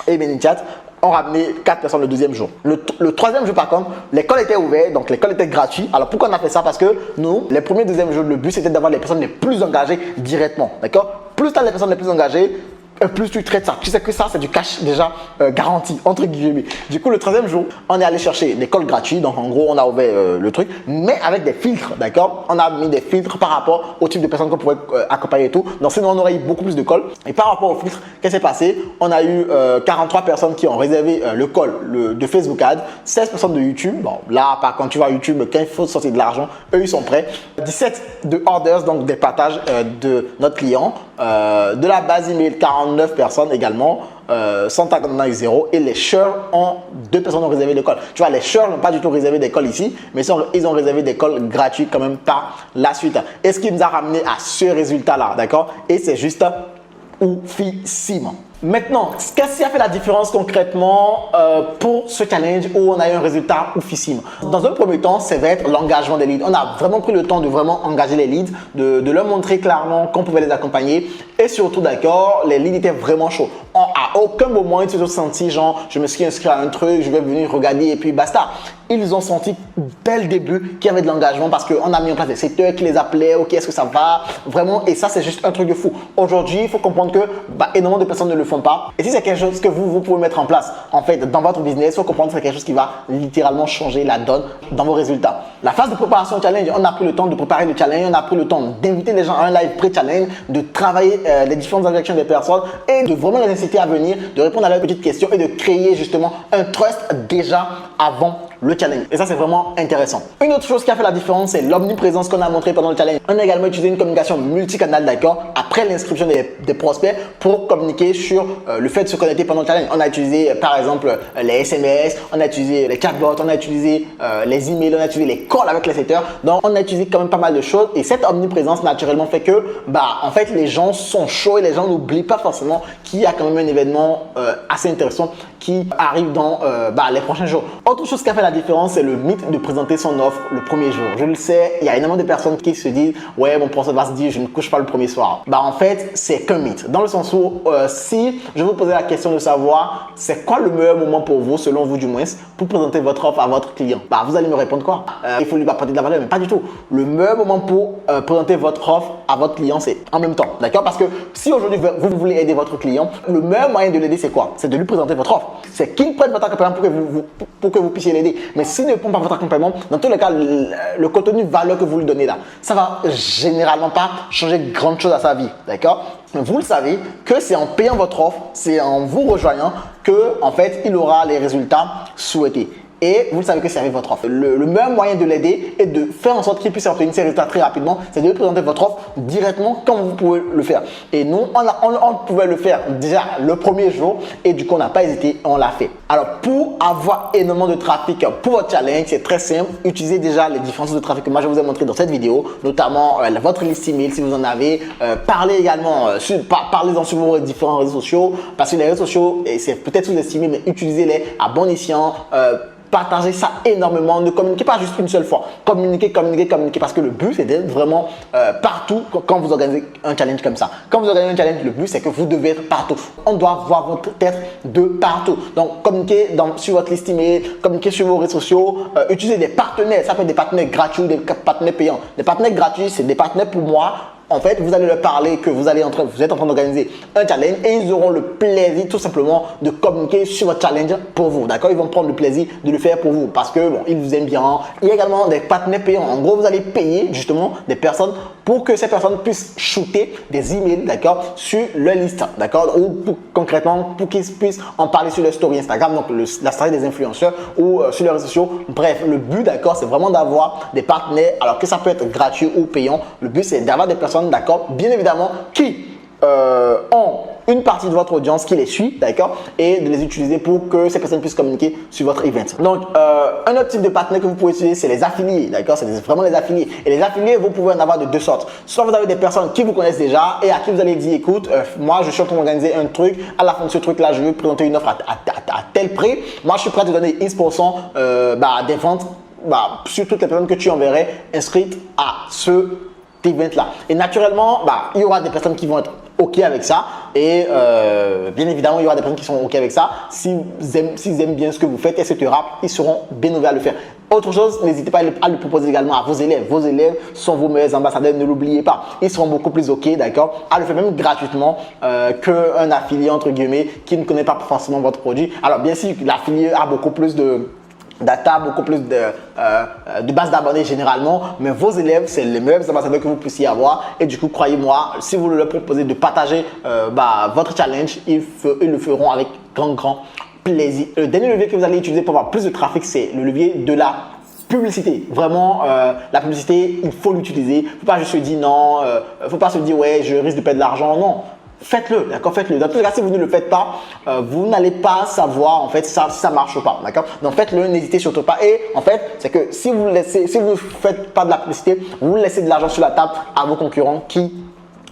et ManyChat ont ramené 4 personnes le deuxième jour. Le troisième jour, par contre, l'école était ouverte, donc l'école était gratuite. Alors pourquoi on a fait ça? Parce que nous, les premiers, deuxième jours, le but c'était d'avoir les personnes les plus engagées directement. D'accord? Plus tu as les personnes les plus engagées, plus tu traites ça. Tu sais que ça, c'est du cash déjà garanti, entre guillemets. Du coup, le troisième jour, on est allé chercher l'école gratuite. Donc, en gros, on a ouvert le truc, mais avec des filtres, d'accord? On a mis des filtres par rapport au type de personnes qu'on pouvait accompagner et tout. Donc, sinon, on aurait eu beaucoup plus de calls. Et par rapport aux filtres, qu'est-ce qui s'est passé? On a eu 43 personnes qui ont réservé le call de Facebook Ads, 16 personnes de YouTube. Bon, là, quand tu vas à YouTube, quand il faut sortir de l'argent, eux, ils sont prêts. 17 de orders, donc des partages de notre client. De la base email, 49 personnes également, sans tag en 0, et les shares ont 2 personnes ont réservé des calls. Tu vois, les shares n'ont pas du tout réservé des calls ici, mais ils ont réservé des calls gratuits quand même par la suite. Et ce qui nous a ramené à ce résultat-là, d'accord? Et c'est juste oufissime. Maintenant, qu'est-ce qui a fait la différence concrètement pour ce challenge où on a eu un résultat oufissime? Dans un premier temps, ça va être l'engagement des leads. On a vraiment pris le temps de vraiment engager les leads, de leur montrer clairement qu'on pouvait les accompagner et surtout, d'accord, les leads étaient vraiment chauds. À aucun moment, ils se sont sentis genre, je me suis inscrit à un truc, je vais venir regarder et puis basta. Ils ont senti dès le début qu'il y avait de l'engagement parce qu'on a mis en place des secteurs qui les appelaient, ok, est-ce que ça va? Vraiment, et ça, c'est juste un truc de fou. Aujourd'hui, il faut comprendre que énormément de personnes ne le font pas. Et si c'est quelque chose que vous pouvez mettre en place, en fait, dans votre business, il faut comprendre que c'est quelque chose qui va littéralement changer la donne dans vos résultats. La phase de préparation au challenge, on a pris le temps de préparer le challenge, on a pris le temps d'inviter les gens à un live pré-challenge, de travailler les différentes objections des personnes et de vraiment les inciter à venir, de répondre à leurs petites questions et de créer justement un trust déjà avant le challenge. Et ça, c'est vraiment intéressant. Une autre chose qui a fait la différence, c'est l'omniprésence qu'on a montré pendant le challenge. On a également utilisé une communication multicanal, d'accord, après l'inscription des prospects pour communiquer sur le fait de se connecter pendant le challenge. On a utilisé, par exemple, les SMS, on a utilisé les chatbots, on a utilisé les emails, on a utilisé les calls avec les secteurs. Donc, on a utilisé quand même pas mal de choses. Et cette omniprésence, naturellement, fait que, en fait, les gens sont chauds et les gens n'oublient pas forcément qu'il y a quand même un événement assez intéressant qui arrive dans les prochains jours. Autre chose qui a fait la différence, c'est le mythe de présenter son offre le premier jour. Je le sais, il y a énormément de personnes qui se disent « Ouais, mon prospect va se dire, je ne couche pas le premier soir. » En fait, c'est qu'un mythe. Dans le sens où, si je vous posais la question de savoir c'est quoi le meilleur moment pour vous, selon vous du moins, pour présenter votre offre à votre client, vous allez me répondre quoi? Il faut lui apporter de la valeur, mais pas du tout. Le meilleur moment pour présenter votre offre à votre client, c'est en même temps. D'accord? Parce que si aujourd'hui, vous voulez aider votre client, le meilleur moyen de l'aider, c'est quoi? C'est de lui présenter votre offre. C'est qu'il prenne votre accompagnement pour que vous puissiez l'aider. Mais s'il ne prend pas votre accompagnement, dans tous les cas, le contenu valeur que vous lui donnez là, ça va généralement pas changer grande chose à sa vie. D'accord? Vous le savez que c'est en payant votre offre, c'est en vous rejoignant que en fait, il aura les résultats souhaités. Et vous le savez que c'est avec votre offre. Le meilleur moyen de l'aider et de faire en sorte qu'il puisse obtenir ses résultats très rapidement, c'est de lui présenter votre offre directement comme vous pouvez le faire. Et nous, on pouvait le faire déjà le premier jour et du coup, on n'a pas hésité, on l'a fait. Alors, pour avoir énormément de trafic pour votre challenge, c'est très simple. Utilisez déjà les différentes sources de trafic que moi, je vous ai montré dans cette vidéo, notamment votre liste email si vous en avez. Parlez également, parlez-en sur vos différents réseaux sociaux parce que les réseaux sociaux, c'est peut-être sous-estimé, mais utilisez-les à bon escient. Partagez ça énormément, ne communiquez pas juste une seule fois. Communiquez parce que le but c'est d'être vraiment partout quand vous organisez un challenge comme ça. Quand vous organisez un challenge, le but c'est que vous devez être partout. On doit voir votre tête de partout. Donc communiquez sur votre liste email, communiquez sur vos réseaux sociaux, utilisez des partenaires. Ça peut être des partenaires gratuits ou des partenaires payants. Des partenaires gratuits, c'est des partenaires pour moi. En fait, vous allez leur parler que vous êtes en train d'organiser un challenge et ils auront le plaisir tout simplement de communiquer sur votre challenge pour vous. D'accord? Ils vont prendre le plaisir de le faire pour vous parce que ils vous aiment bien. Il y a également des partenaires payants. En gros, vous allez payer justement des personnes pour que ces personnes puissent shooter des emails, d'accord, sur leur liste, d'accord, ou concrètement pour qu'ils puissent en parler sur leur story Instagram, donc la story des influenceurs ou sur les réseaux sociaux. Bref, le but, d'accord, c'est vraiment d'avoir des partenaires, alors que ça peut être gratuit ou payant. Le but, c'est d'avoir des personnes, d'accord, bien évidemment, qui ont une partie de votre audience qui les suit, d'accord, et de les utiliser pour que ces personnes puissent communiquer sur votre event. Donc, un autre type de partenaire que vous pouvez utiliser, c'est les affiliés, d'accord, c'est vraiment les affiliés. Et les affiliés, vous pouvez en avoir de deux sortes. Soit vous avez des personnes qui vous connaissent déjà et à qui vous allez dire, écoute, moi je suis en train d'organiser un truc, à la fin de ce truc-là, je veux présenter une offre à tel prix. Moi, je suis prêt à te donner X% des ventes sur toutes les personnes que tu enverrais inscrites à ce event-là. Et naturellement, il y aura des personnes qui vont être OK avec ça. Et bien évidemment, il y aura des personnes qui sont OK avec ça. S'ils aiment bien ce que vous faites, etc., ils seront bien ouverts à le faire. Autre chose, n'hésitez pas à le proposer également à vos élèves. Vos élèves sont vos meilleurs ambassadeurs, ne l'oubliez pas. Ils seront beaucoup plus OK, d'accord, à le faire même gratuitement qu'un affilié, entre guillemets, qui ne connaît pas forcément votre produit. Alors, bien sûr, l'affilié a beaucoup plus de data, beaucoup plus de base d'abonnés généralement, mais vos élèves, c'est les meilleurs ambassadeurs que vous puissiez avoir. Et du coup, croyez-moi, si vous leur proposez de partager votre challenge, ils le feront avec grand plaisir. Le dernier levier que vous allez utiliser pour avoir plus de trafic, c'est le levier de la publicité. Vraiment, la publicité, il faut l'utiliser. Il ne faut pas juste se dire non, il ne faut pas se dire ouais, je risque de perdre de l'argent. Non. Faites-le, d'accord, faites-le. Dans tous les cas, si vous ne le faites pas, vous n'allez pas savoir en fait si ça marche ou pas, d'accord. Donc faites-le, n'hésitez surtout pas. Et en fait, c'est que si vous ne faites pas de la publicité, vous laissez de l'argent sur la table à vos concurrents qui,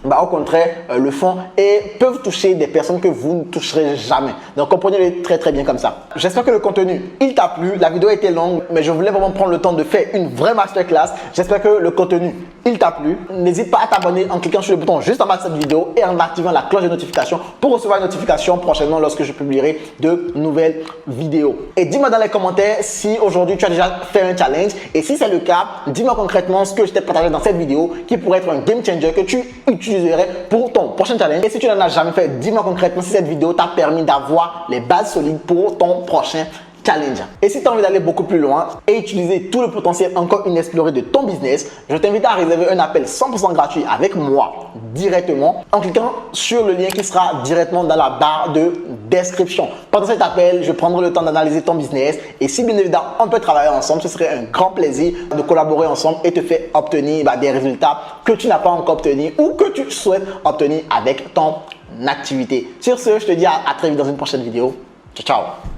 au contraire, le font et peuvent toucher des personnes que vous ne toucherez jamais. Donc comprenez-le très bien comme ça. J'espère que le contenu, il t'a plu. La vidéo était longue, mais je voulais vraiment prendre le temps de faire une vraie masterclass. J'espère que le contenu, il t'a plu. N'hésite pas à t'abonner en cliquant sur le bouton juste en bas de cette vidéo et en activant la cloche de notification pour recevoir une notification prochainement lorsque je publierai de nouvelles vidéos. Et dis-moi dans les commentaires si aujourd'hui tu as déjà fait un challenge et si c'est le cas, dis-moi concrètement ce que je t'ai partagé dans cette vidéo qui pourrait être un game changer que tu utiliserais pour ton prochain challenge. Et si tu n'en as jamais fait, dis-moi concrètement si cette vidéo t'a permis d'avoir les bases solides pour ton prochain challenge. Et si tu as envie d'aller beaucoup plus loin et utiliser tout le potentiel encore inexploré de ton business, je t'invite à réserver un appel 100% gratuit avec moi directement en cliquant sur le lien qui sera directement dans la barre de description. Pendant cet appel, je prendrai le temps d'analyser ton business et si bien évidemment on peut travailler ensemble, ce serait un grand plaisir de collaborer ensemble et te faire obtenir des résultats que tu n'as pas encore obtenus ou que tu souhaites obtenir avec ton activité. Sur ce, je te dis à très vite dans une prochaine vidéo. Ciao, ciao.